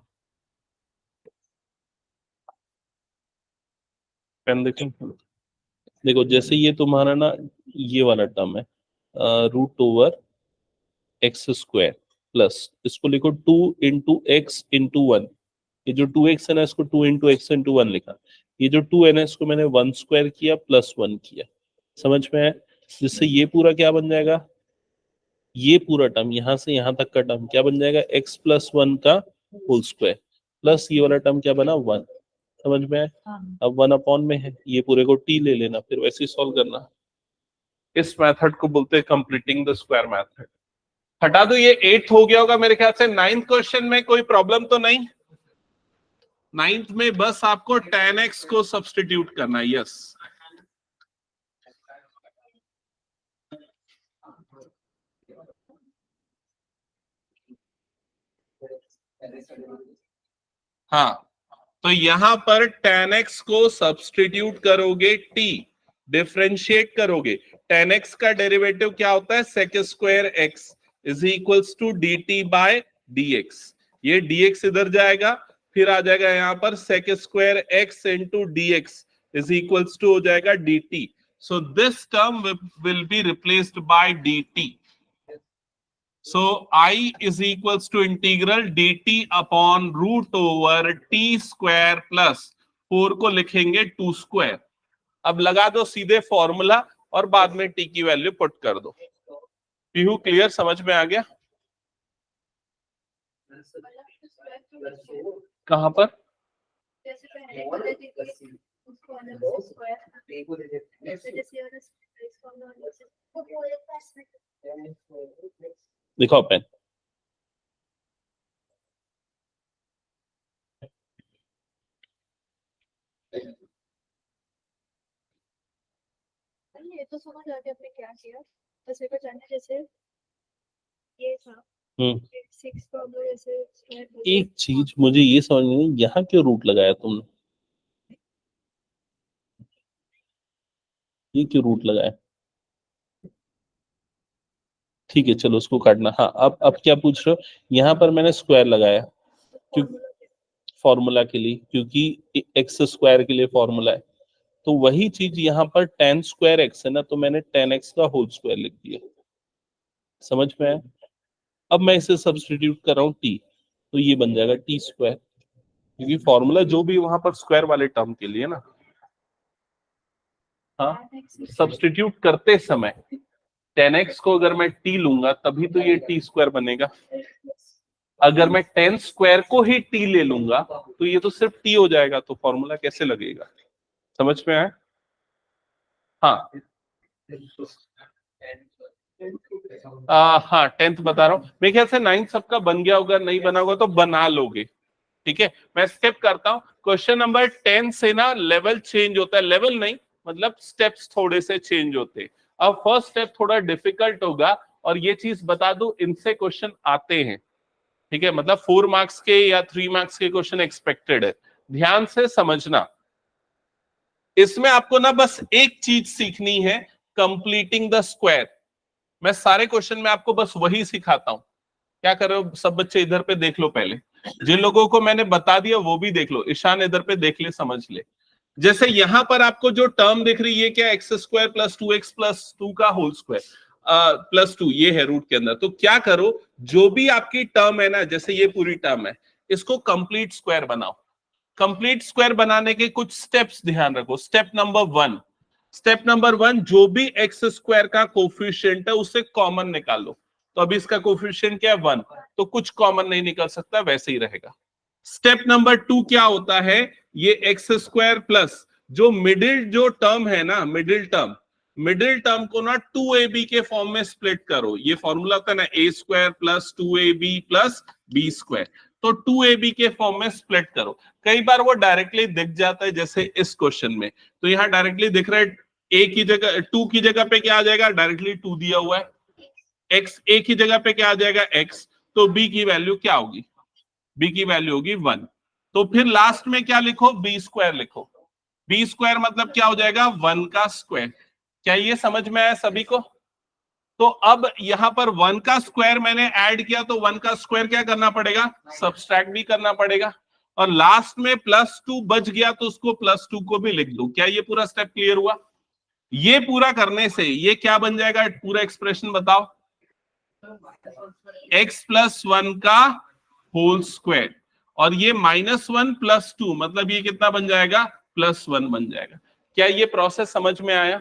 पेन देखें। देखो जैसे ये तुम्हारा ना ये वाला टर्म है root over x square plus इसको लिखो 2 इंटू एक्स इंटू 1। ये जो 2x है ना इसको 2 इंटू एक्स इंटू 1 लिखा। ये जो 2 है ना इसको मैंने 1 स्क्वायर किया प्लस 1 किया। समझ में है? जिससे ये पूरा क्या बन जाएगा, ये पूरा टर्म यहां से यहां तक का टर्म क्या बन जाएगा, x प्लस 1 का होल स्क्वायर प्लस ये वाला टर्म क्या बना 1। समझ में है? अब 1 अपॉन में है, ये पूरे को t ले लेना, फिर वैसे ही सॉल्व करना। इस मेथड को बोलते हैं कंप्लीटिंग द स्क्वायर मेथड। हटा दो, ये 8th हो गया होगा मेरे ख्याल से। 9th क्वेश्चन में कोई प्रॉब्लम तो नहीं? 9th में बस आपको tan x को सब्स्टिट्यूट करना है। यस हाँ, तो यहां पर tan x को सब्स्टिट्यूट करोगे t, डिफरेंशिएट करोगे। tan x का डेरिवेटिव क्या होता है, sec square x is equals to dt by dx। ये dx इधर जाएगा, फिर आ जाएगा यहां पर sec square x into dx is equals to हो जाएगा dt। So this term will be replaced by dt। So I is equals to integral dt upon root over t square plus 4 को लिखेंगे 2 स्क्वायर। अब लगा दो सीधे formula और बाद में t की वैल्यू पुट कर दो। पीहू क्लियर, समझ में आ गया? कहां पर? दिखाओ पेन। ये तो समझ आ गया आपने क्या किया। जैसे को जानने जैसे ये था 6 प्रॉब्लम जैसे एक चीज मुझे ये समझ नहीं, यहाँ क्यों रूट लगाया तुमने? ये क्यों रूट लगाया? ठीक है चलो उसको काटना। हाँ अब क्या पूछ रहे हो? यहाँ पर मैंने स्क्वायर लगाया क्यों? फॉर्मूला के लिए, क्योंकि एक्स स्क्वायर के लिए फॉर्मूला है। तो वही चीज यहाँ पर tan स्क्वायर एक्स है ना, तो मैंने tan x का होल स्क्वायर लिख दिया। समझ में आया? अब मैं इसे सब्स्टिट्यूट कर रहा हूँ t, तो ये बन जाएगा t स्क्वायर, क्योंकि फॉर्मूला जो भी वहां पर स्क्वायर वाले टर्म के लिए ना। हाँ, सब्स्टिट्यूट करते समय tan x को अगर मैं t लूंगा तभी तो ये t स्क्वायर बनेगा। अगर मैं tan स्क्वायर को ही t ले लूंगा तो ये तो सिर्फ t हो जाएगा, तो फॉर्मूला कैसे लगेगा? समझ में आया? हाँ हाँ 10th बता रहा हूँ। मेरे ख्याल से 9th सबका बन गया होगा, नहीं बना होगा तो बना लोगे। ठीक है, मैं स्टेप करता हूँ। क्वेश्चन नंबर 10 से ना लेवल चेंज होता है, लेवल नहीं मतलब स्टेप्स थोड़े से चेंज होते हैं। अब फर्स्ट स्टेप थोड़ा डिफिकल्ट होगा, और ये चीज बता दूं इनसे क्वेश्चन आते हैं। ठीक है, मतलब 4 मार्क्स के या 3 मार्क्स के क्वेश्चन एक्सपेक्टेड है। ध्यान से समझना, इसमें आपको ना बस एक चीज सीखनी है, कंप्लीटिंग द स्क्वायर। मैं सारे क्वेश्चन में आपको बस वही सिखाता हूं। क्या कर रहे हो सब बच्चे? इधर पे देख लो पहले, जिन लोगों को मैंने बता दिया वो भी देख लो। ईशान इधर पे देख ले, समझ ले। जैसे यहां पर आपको जो टर्म दिख रही है क्या, x square plus 2x plus 2 का होल स्क्वायर प्लस 2, ये है रूट के अंदर। तो क्या करो, जो भी आपकी टर्म है ना, जैसे ये पूरी टर्म है, इसको कंप्लीट स्क्वायर बनाओ। कंप्लीट स्क्वायर बनाने के कुछ स्टेप्स ध्यान रखो। स्टेप नंबर वन, जो भी एक्स स्क्वायर का कोफिशिएंट है उसे कॉमन निकाल लो। तो अभी इसका कोफिशिएंट क्या है 1, तो कुछ कॉमन नहीं निकल सकता, वैसे ही रहेगा। स्टेप नंबर 2 क्या होता है, ये एक्स स्क्वायर प्लस जो मिडिल जो टर्म है ना, मिडिल टर्म को ना 2ab के फॉर्म में स्प्लिट करो। ये फॉर्मूला होता है ना, a square plus 2ab plus b square, तो 2ab के फॉर्म में स्प्लिट करो। कई बार वो डायरेक्टली दिख जाता है, जैसे इस क्वेश्चन में, तो यहाँ डायरेक्टली दिख रहा है a की जगह 2 की जगह पे क्या आ जाएगा, डायरेक्टली 2 दिया हुआ है। x a की जगह पे क्या आ जाएगा x, तो b की वैल्यू क्या होगी, b की वैल्यू होगी 1। तो फिर लास्ट में क्या लिखो, b स्क्वायर लिखो। b स्क्वायर मतलब क्या हो जाएगा, 1 का स्क्वायर। क्या ये समझ में आया सभी को? तो अब यहां पर 1 का स्क्वायर मैंने ऐड किया, तो 1 का स्क्वायर क्या करना पड़ेगा, सब्सट्रैक्ट भी करना पड़ेगा। और लास्ट में प्लस 2 बच गया, तो उसको प्लस 2 को भी लिख दो। क्या ये पूरा स्टेप क्लियर हुआ? ये पूरा करने से ये क्या बन जाएगा, पूरा एक्सप्रेशन बताओ, x प्लस 1 का होल स्क्वायर, और ये -1 प्लस 2 मतलब ये कितना बन जाएगा, +1 बन जाएगा। क्या ये प्रोसेस समझ में आया?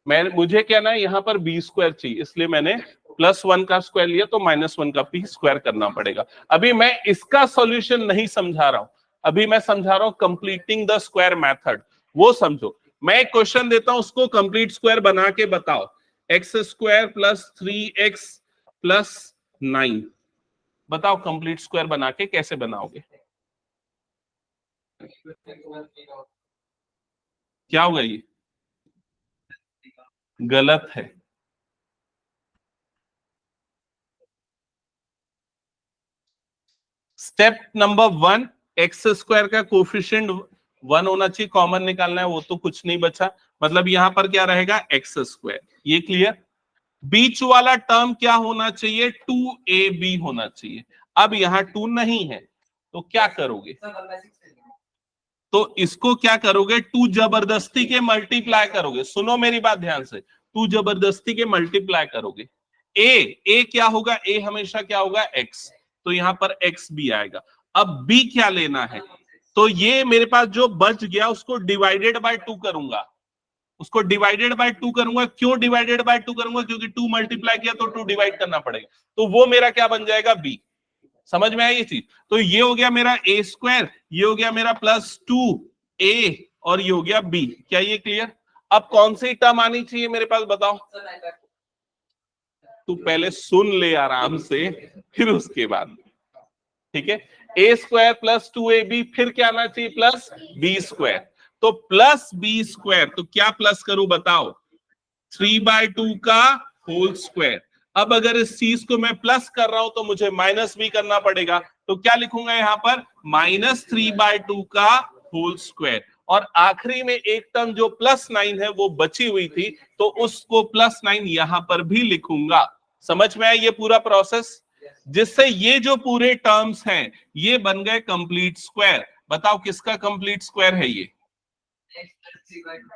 मुझे क्या ना, यहाँ पर b स्क्वायर चाहिए, इसलिए मैंने +1 का स्क्वायर लिया, तो -1 का भी स्क्वायर करना पड़ेगा। अभी मैं इसका सॉल्यूशन नहीं समझा रहा हूं, अभी मैं समझा रहा हूं कंप्लीटिंग द स्क्वायर मेथड, वो समझो। मैं एक क्वेश्चन देता हूं, उसको कंप्लीट स्क्वायर बना के बताओ। X square plus 3x plus 9, बताओ कंप्लीट स्क्वायर बना के कैसे बनाओगे? क्या होगा, ये गलत है। स्टेप नंबर 1, एक्स स्क्वायर का कोफिशिएंट 1 होना चाहिए, कॉमन निकालना है, वो तो कुछ नहीं बचा, मतलब यहां पर क्या रहेगा, एक्स स्क्वायर। ये क्लियर? बीच वाला टर्म क्या होना चाहिए, 2ab होना चाहिए। अब यहाँ 2 नहीं है, तो क्या करोगे, तो इसको क्या करोगे, 2 जबरदस्ती के मल्टीप्लाई करोगे। सुनो मेरी बात ध्यान से, 2 जबरदस्ती के मल्टीप्लाई करोगे। a क्या होगा, a हमेशा क्या होगा, x, तो यहां पर x भी आएगा। अब b क्या लेना है, तो ये मेरे पास जो बच गया उसको डिवाइडेड बाय 2 करूंगा, उसको डिवाइडेड बाय 2 करूंगा। क्यों डिवाइडेड बाय 2 करूंगा, क्योंकि 2 मल्टीप्लाई किया तो 2 डिवाइड करना पड़ेगा, तो वो मेरा क्या बन जाएगा, b। समझ में आई ये चीज? तो ये हो गया मेरा a स्क्वायर, ये हो गया मेरा +2a, और ये हो गया b। क्या ये क्लियर? अब कौन सी टर्म आनी चाहिए मेरे पास, बताओ। तू पहले सुन ले आराम से, फिर उसके बाद, ठीक है। a स्क्वायर प्लस 2ab, फिर क्या आना चाहिए, प्लस b स्क्वायर। तो प्लस b स्क्वायर, तो क्या प्लस करूं बताओ, 3/2 का होल स्क्वायर। अब अगर इस चीज को मैं प्लस कर रहा हूं तो मुझे माइनस भी करना पड़ेगा, तो क्या लिखूंगा यहां पर, -3/2 का होल स्क्वायर। और आखिरी में एक टर्म जो +9 है वो बची हुई थी, तो उसको +9 यहां पर भी लिखूंगा। समझ में आया ये पूरा प्रोसेस? जिससे ये जो पूरे टर्म्स हैं ये बन गए कंप्लीट स्क्वायर। बताओ किसका कंप्लीट स्क्वायर है ये,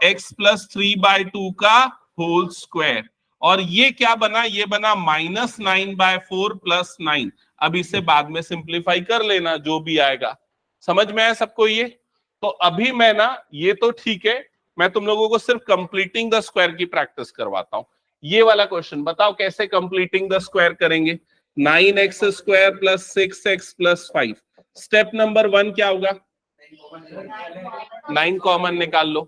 x प्लस 3/2 का होल स्क्वायर। और ये क्या बना, ये बना -9/4 + 9। अब इसे बाद में सिंप्लीफाई कर लेना, जो भी आएगा। समझ में आया सबको ये? तो अभी मैं ना, ये तो ठीक है, मैं तुम लोगों को सिर्फ कंप्लीटिंग द स्क्वायर की प्रैक्टिस करवाता हूं। ये वाला क्वेश्चन बताओ कैसे कंप्लीटिंग द स्क्वायर करेंगे। 9x² + 6x + 5। स्टेप नंबर 1 क्या होगा, 9 कॉमन निकाल लो।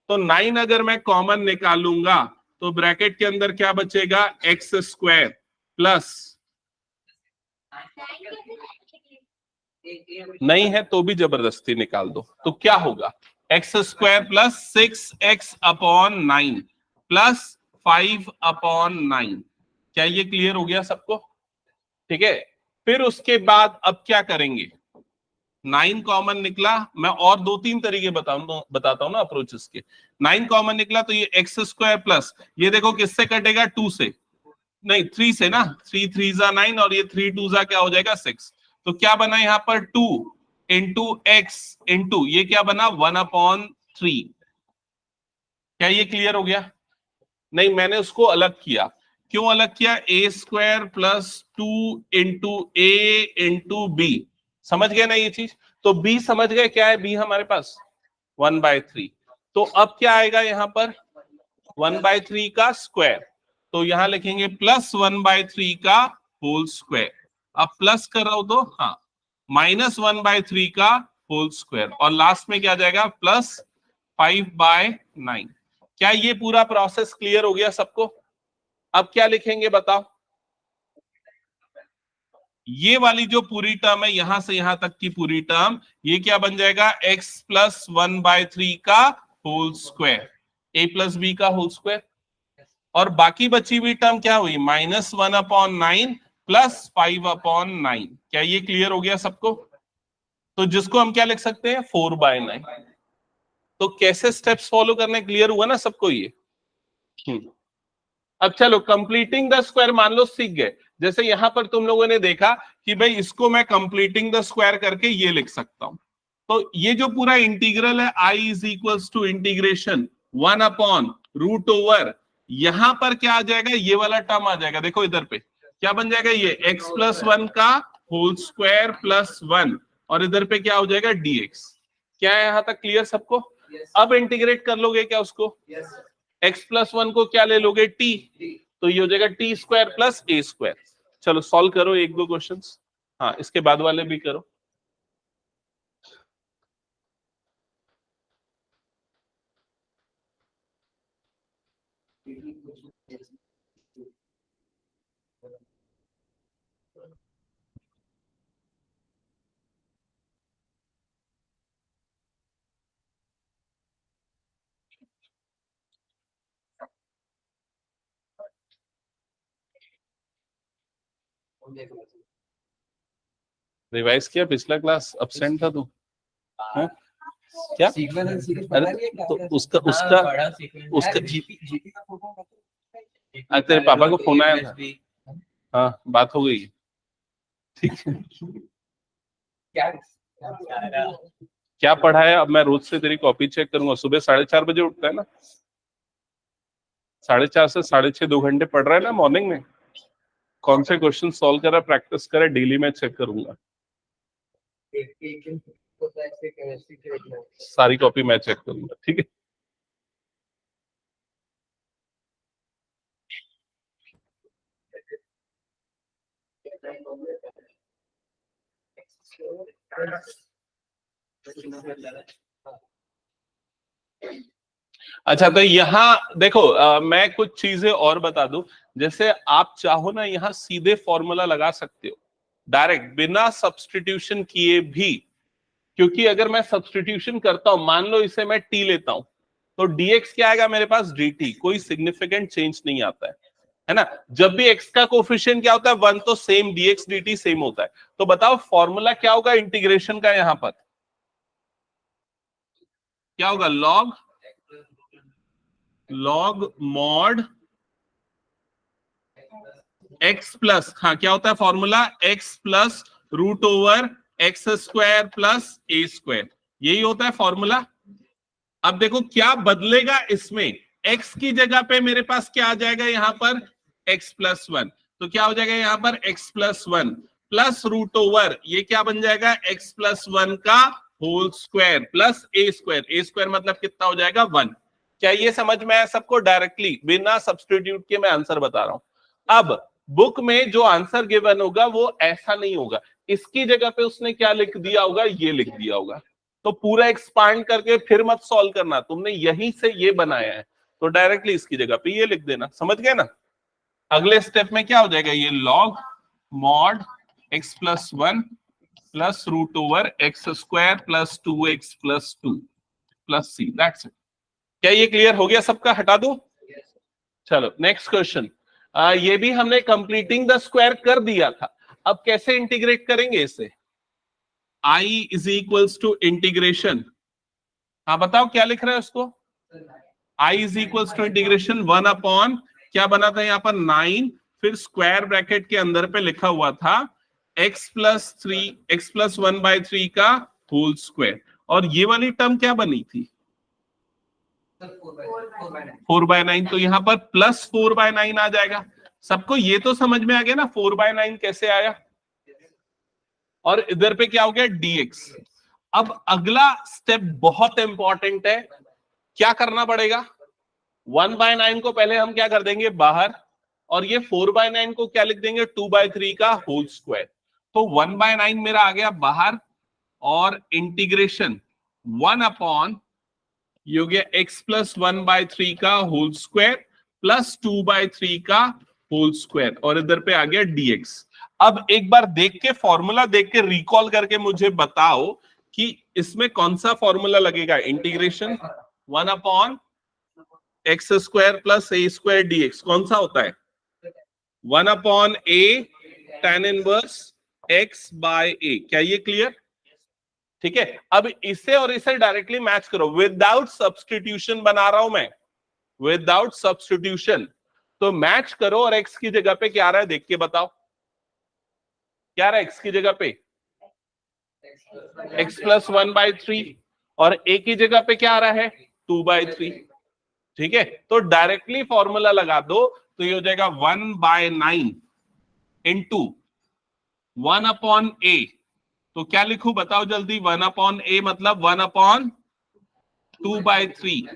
तो 9 अगर मैं कॉमन निकालूंगा तो ब्रैकेट के अंदर क्या बचेगा, x² प्लस, नहीं है तो भी जबरदस्ती निकाल दो, तो क्या होगा, x² प्लस 6x/9 प्लस 5/9। क्या ये क्लियर हो गया सबको? ठीक है। फिर उसके बाद अब क्या करेंगे, 9 कॉमन निकला, मैं और 2-3 तरीके बताता हूं ना अप्रोचेस के। 9 कॉमन निकला तो ये x² प्लस, ये देखो किससे कटेगा, 2 से, नहीं 3 से ना, 3 3 9 और ये 3 2 क्या हो जाएगा 6। तो क्या बना यहाँ पर 2 इंटू एक्स इंटू ये क्या बना 1/3। क्या ये क्लियर हो गया? नहीं, मैंने उसको अलग किया। क्यों अलग किया? a² + 2 इंटू ए इंटू बी। समझ गए ना ये चीज? तो b समझ गए क्या है? b हमारे पास 1/3। तो अब क्या आएगा यहाँ पर? 1/3 का स्क्वायर। तो यहां लिखेंगे +1/3 का होल स्क्वायर। अब प्लस कर रहा हूं तो हाँ, -1/3 का होल स्क्वायर, और लास्ट में क्या आ जाएगा? +5/9। क्या ये पूरा प्रोसेस क्लियर हो गया सबको? अब क्या लिखेंगे बताओ? ये वाली जो पूरी टर्म है, यहां से यहां तक की पूरी टर्म, ये क्या बन जाएगा? x + 1/3 का होल स्क्वायर, a + b का होल स्क्वायर। और बाकी बची हुई टर्म क्या हुई? -1/9 + 5/9। क्या ये क्लियर हो गया सबको? तो जिसको हम क्या लिख सकते हैं? 4/9। तो कैसे स्टेप्स फॉलो करने, क्लियर हुआ ना सबको ये? अब चलो कंप्लीटिंग द स्क्वायर मान लो सीख गए। जैसे यहां पर तुम लोगों ने देखा कि भाई इसको मैं कंप्लीटिंग द स्क्वायर करके ये लिख सकता हूं। तो ये जो पूरा इंटीग्रल है I = इंटीग्रेशन 1/√, यहां पर क्या आ जाएगा? ये वाला टर्म आ जाएगा। देखो इधर पे क्या बन जाएगा? ये x + 1 का होल स्क्वायर +1, और इधर पे क्या हो जाएगा? dx। क्या है यहां तक क्लियर सबको? अब इंटीग्रेट कर लोगे क्या उसको? x + 1 को क्या ले लोगे? t। तो ये हो जाएगा t² + a²। चलो सॉल्व करो एक दो क्वेश्चंस। हाँ, इसके बाद वाले भी करो। रिवाइज किया? पिछला क्लास अब्सेंट था तू? हाँ? क्या? अरे तो उसका उसका उसका तेरे पापा को फोन आया था? हाँ, बात हो गई। ठीक है। क्या पढ़ा है? अब मैं रोज से तेरी कॉपी चेक करूंगा। सुबह 4:30 बजे उठता है ना? 4:30 से 6:30 2 घंटे पढ़ रहा है ना मॉर्निंग में? कौन से क्वेश्चन सॉल्व करा, प्रैक्टिस करा, डेली मैं चेक करूंगा। सारी कॉपी मैं चेक करूंगा, ठीक है? अच्छा, तो यहाँ देखो मैं कुछ चीजें और बता दूं। जैसे आप चाहो ना, यहाँ सीधे फॉर्मूला लगा सकते हो डायरेक्ट, बिना सब्स्टिट्यूशन किए भी। क्योंकि अगर मैं सब्स्टिट्यूशन करता हूं, मान लो इसे मैं t लेता हूं, तो dx क्या आएगा मेरे पास? dt। कोई सिग्निफिकेंट चेंज नहीं आता है ना? जब भी x का कोफिशिएंट क्या होता है? 1, तो सेम dx dt सेम होता है। तो बताओ फॉर्मूला क्या होगा इंटीग्रेशन का? यहां पर क्या होगा? log mod x प्लस, हाँ क्या होता है फॉर्मूला? x + √x² + a²। यही होता है फॉर्मूला। अब देखो क्या बदलेगा इसमें? x की जगह पे मेरे पास क्या आ जाएगा यहाँ पर? x + 1। तो क्या हो जाएगा यहाँ पर? x + 1 + √, ये क्या बन जाएगा? x + 1 का होल स्क्वायर + a²। मतलब कितना हो जाएगा? 1। क्या ये समझ में आया सबको? डायरेक्टली बिना सब्स्टिट्यूट के मैं आंसर बता रहा हूं। अब बुक में जो आंसर गिवन होगा वो ऐसा नहीं होगा। इसकी जगह पे उसने क्या लिख दिया होगा? ये लिख दिया होगा। तो पूरा एक्सपांड करके फिर मत सॉल्व करना, तुमने यहीं से ये बनाया है, तो डायरेक्टली इसकी जगह पे ये लिख देना। समझ गए ना? अगले स्टेप में क्या हो जाएगा? ये log mod x + 1 + √x² + 2x + 2 + c। That's it. क्या ये क्लियर हो गया सबका? हटा दो। चलो नेक्स्ट क्वेश्चन। ये भी हमने कंप्लीटिंग द स्क्वायर कर दिया था। अब कैसे इंटीग्रेट करेंगे इसे? I = इंटीग्रेशन, हाँ बताओ क्या लिख रहा है उसको? I = इंटीग्रेशन 1/, क्या बना था यहाँ पर? 9, फिर स्क्वायर ब्रैकेट के अंदर पे लिखा हुआ था x + 1/3 का होल स्क्वायर। और ये वाली टर्म क्या बनी थी? 4/9। तो यहाँ पर प्लस 4/9 आ जाएगा। सबको ये तो समझ में आ गया ना 4/9 कैसे आया? और इधर पे क्या हो गया? dx। अब अगला स्टेप बहुत इंपॉर्टेंट है, क्या करना पड़ेगा? 1/9 को पहले हम क्या कर देंगे? बाहर। और ये 4/9 को क्या लिख देंगे? 2/3 का होल स्क्वायर। तो 1/9 मेरा आ गया बाहर, और इंटीग्रेशन 1 अपॉन ये हो गया x प्लस 1/3 का होल स्क्वायर प्लस 2/3 का होल स्क्वायर, और इधर पे आ गया dx। अब एक बार देख के फॉर्मूला देख के रिकॉल करके मुझे बताओ कि इसमें कौन सा फॉर्मूला लगेगा? Integration 1 upon x square plus a square dx कौन सा होता है? 1 upon a tan inverse x by a। क्या ये क्लियर? ठीक है। अब इसे और इसे डायरेक्टली मैच करो, विदाउट सब्स्टिट्यूशन बना रहा हूं मैं, विदाउट सब्स्टिट्यूशन। तो मैच करो, और x की जगह पे क्या आ रहा है देख के बताओ। क्या आ रहा है x की जगह पे? x प्लस 1/3, और a की जगह पे क्या आ रहा है? 2/3। ठीक है, तो डायरेक्टली फॉर्मूला लगा दो, तो ये हो जाएगा 1/9 इंटू 1 अपॉन a। तो क्या लिखूं बताओ जल्दी? 1 अपॉन a मतलब 1 अपॉन 2/3,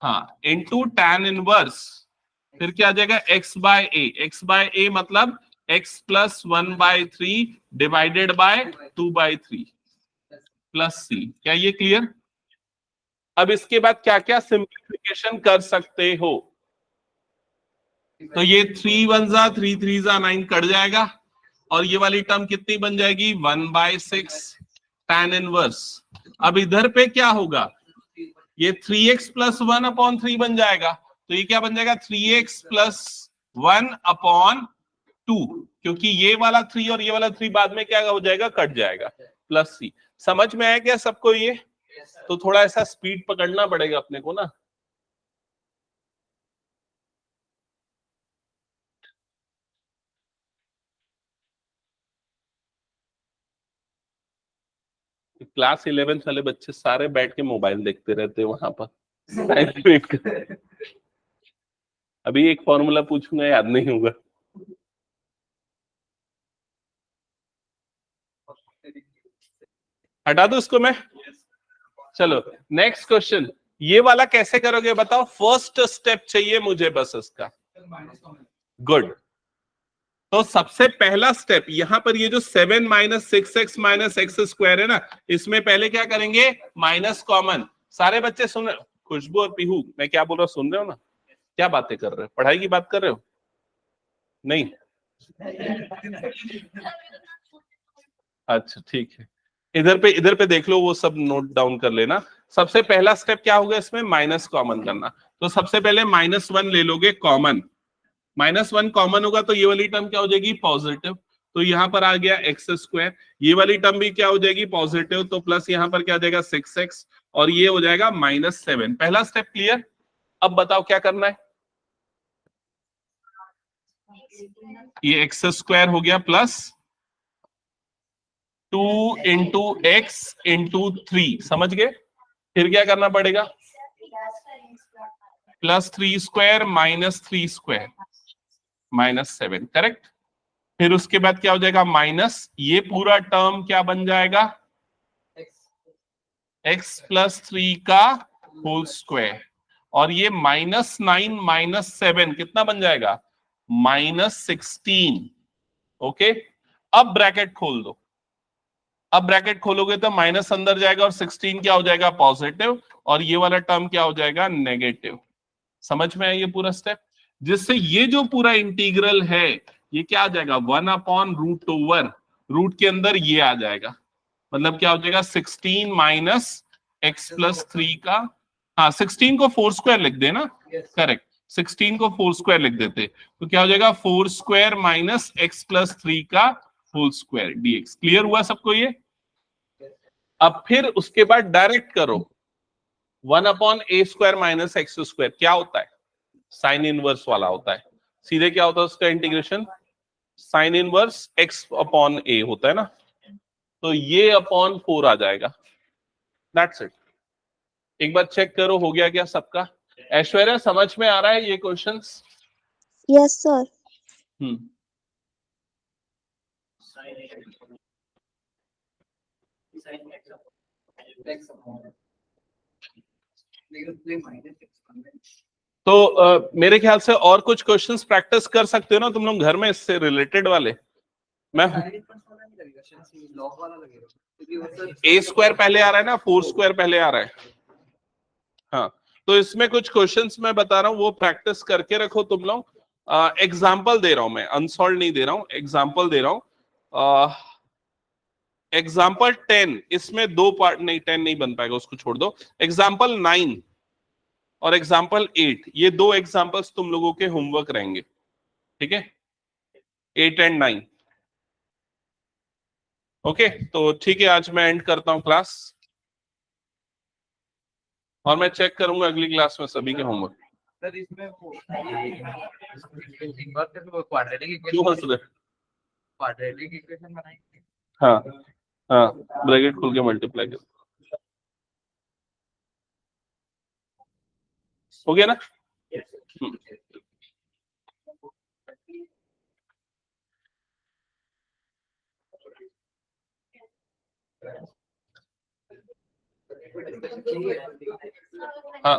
हाँ, इंटू tan इनवर्स, फिर क्या आ जाएगा? x by a। x by a मतलब x plus 1/3 divided by 2/3 plus c। क्या ये क्लियर? अब इसके बाद क्या क्या सिंप्लीफिकेशन कर सकते हो? तो ये 3 1 3 3 9 कट जाएगा, और ये वाली टर्म कितनी बन जाएगी? 1/6 tan इनवर्स। अब इधर पे क्या होगा? ये 3x प्लस 1 अपॉन 3 बन जाएगा। तो ये क्या बन जाएगा? 3x प्लस 1 अपॉन 2, क्योंकि ये वाला 3 और ये वाला 3 बाद में क्या हो जाएगा? कट जाएगा, प्लस c। समझ में आया क्या सबको ये? तो थोड़ा ऐसा स्पीड पकड़ना पड़ेगा अपने को ना। क्लास 11th वाले बच्चे सारे बैठ के मोबाइल देखते रहते हैं वहां पर, टाइम वेट कर। अभी एक फॉर्मूला पूछूंगा, याद नहीं होगा। हटा दो उसको मैं। चलो नेक्स्ट क्वेश्चन। ये वाला कैसे करोगे बताओ? फर्स्ट स्टेप चाहिए मुझे बस इसका। गुड। तो सबसे पहला स्टेप यहां पर ये जो 7 minus 6x minus x square है ना, इसमें पहले क्या करेंगे? Minus common. सारे बच्चे सुन रहे हो? खुशबू और पीहू, मैं क्या बोल रहा हूं सुन रहे हो ना? क्या बातें कर रहे हो? पढ़ाई की बात कर रहे हो? नहीं? अच्छा ठीक है, इधर पे देख लो, वो सब नोट डाउन कर लेना। सबसे पहला स्टेप क्या होगा इसमें? माइनस कॉमन करना। तो सबसे पहले -1 ले लोगे कॉमन। -1 कॉमन होगा तो ये वाली टर्म क्या हो जाएगी? पॉजिटिव। तो यहाँ पर आ गया एक्स स्क्वायर। ये वाली टर्म भी क्या हो जाएगी? पॉजिटिव। तो प्लस यहाँ पर क्या आ जाएगा? 6x, और ये हो जाएगा -7। पहला स्टेप क्लियर? अब बताओ क्या करना है? ये एक्स स्क्वायर हो गया प्लस 2 इंटू एक्स इंटू 3, समझ गए? फिर क्या करना पड़ेगा? +3 स्क्वायर माइनस 3 स्क्वायर -7, करेक्ट। फिर उसके बाद क्या हो जाएगा? माइनस ये पूरा टर्म क्या बन जाएगा? x प्लस 3 का होल स्क्वायर, और ये -9 -7 कितना बन जाएगा? -16। ओके, अब ब्रैकेट खोल दो। अब ब्रैकेट खोलोगे तो माइनस अंदर जाएगा, और 16 क्या हो जाएगा? पॉजिटिव, और ये वाला टर्म क्या हो जाएगा? नेगेटिव। समझ में आया ये पूरा स्टेप? जिससे ये जो पूरा इंटीग्रल है ये क्या आ जाएगा? 1/√ओवर रूट के अंदर ये आ जाएगा। मतलब क्या हो जाएगा? 16 माइनस एक्स प्लस 3 का, हाँ 16 को 4 स्क्वायर लिख देना, करेक्ट। 16 को 4 स्क्वायर लिख देते तो क्या हो जाएगा? 4 स्क्वायर माइनस एक्स प्लस 3 का होल स्क्वायर dx। क्लियर हुआ सबको ये? अब फिर उसके बाद डायरेक्ट करो 1/a² माइनस एक्स स्क्वायर। क्या होता है? साइन इनवर्स वाला होता है। सीधे क्या होता है उसका integration? Sign inverse x upon a होता है ना। तो ये अपॉन 4 आ जाएगा। That's it. एक बार चेक करो हो गया क्या सबका? ऐश्वर्या समझ में आ रहा है ये क्वेश्चंस? Yes sir. तो मेरे ख्याल से और कुछ क्वेश्चंस प्रैक्टिस कर सकते हो ना तुम लोग घर में इससे रिलेटेड वाले। मैं ए स्क्वायर पहले आ रहा है ना, 4 स्क्वायर पहले आ रहा है। हाँ, तो इसमें कुछ क्वेश्चंस मैं बता रहा हूँ, वो प्रैक्टिस करके रखो तुम लोग। एग्जाम्पल दे रहा हूं मैं, अनसॉल्व नहीं दे रहा हूं, एग्जाम्पल दे रहा हूं। एग्जाम्पल 10, इसमें 2 पार्ट, नहीं 10 नहीं बन पाएगा, उसको छोड़ दो। एग्जाम्पल 9 और एग्जाम्पल 8, ये 2 एग्जाम्पल्स तुम लोगों के होमवर्क रहेंगे, ठीक है? 8 एंड 9। ओके, तो ठीक है, आज मैं एंड करता हूं क्लास, और मैं चेक करूंगा अगली क्लास में सभी के होमवर्क। सर इसमें वो क्वाड्रेटिक क्यों हंस रहे? इक्वेशन बनाएंगे। हाँ हाँ, ब्रैकेट खोल के मल्टीप्लाई कर, हो गया ना? हाँ।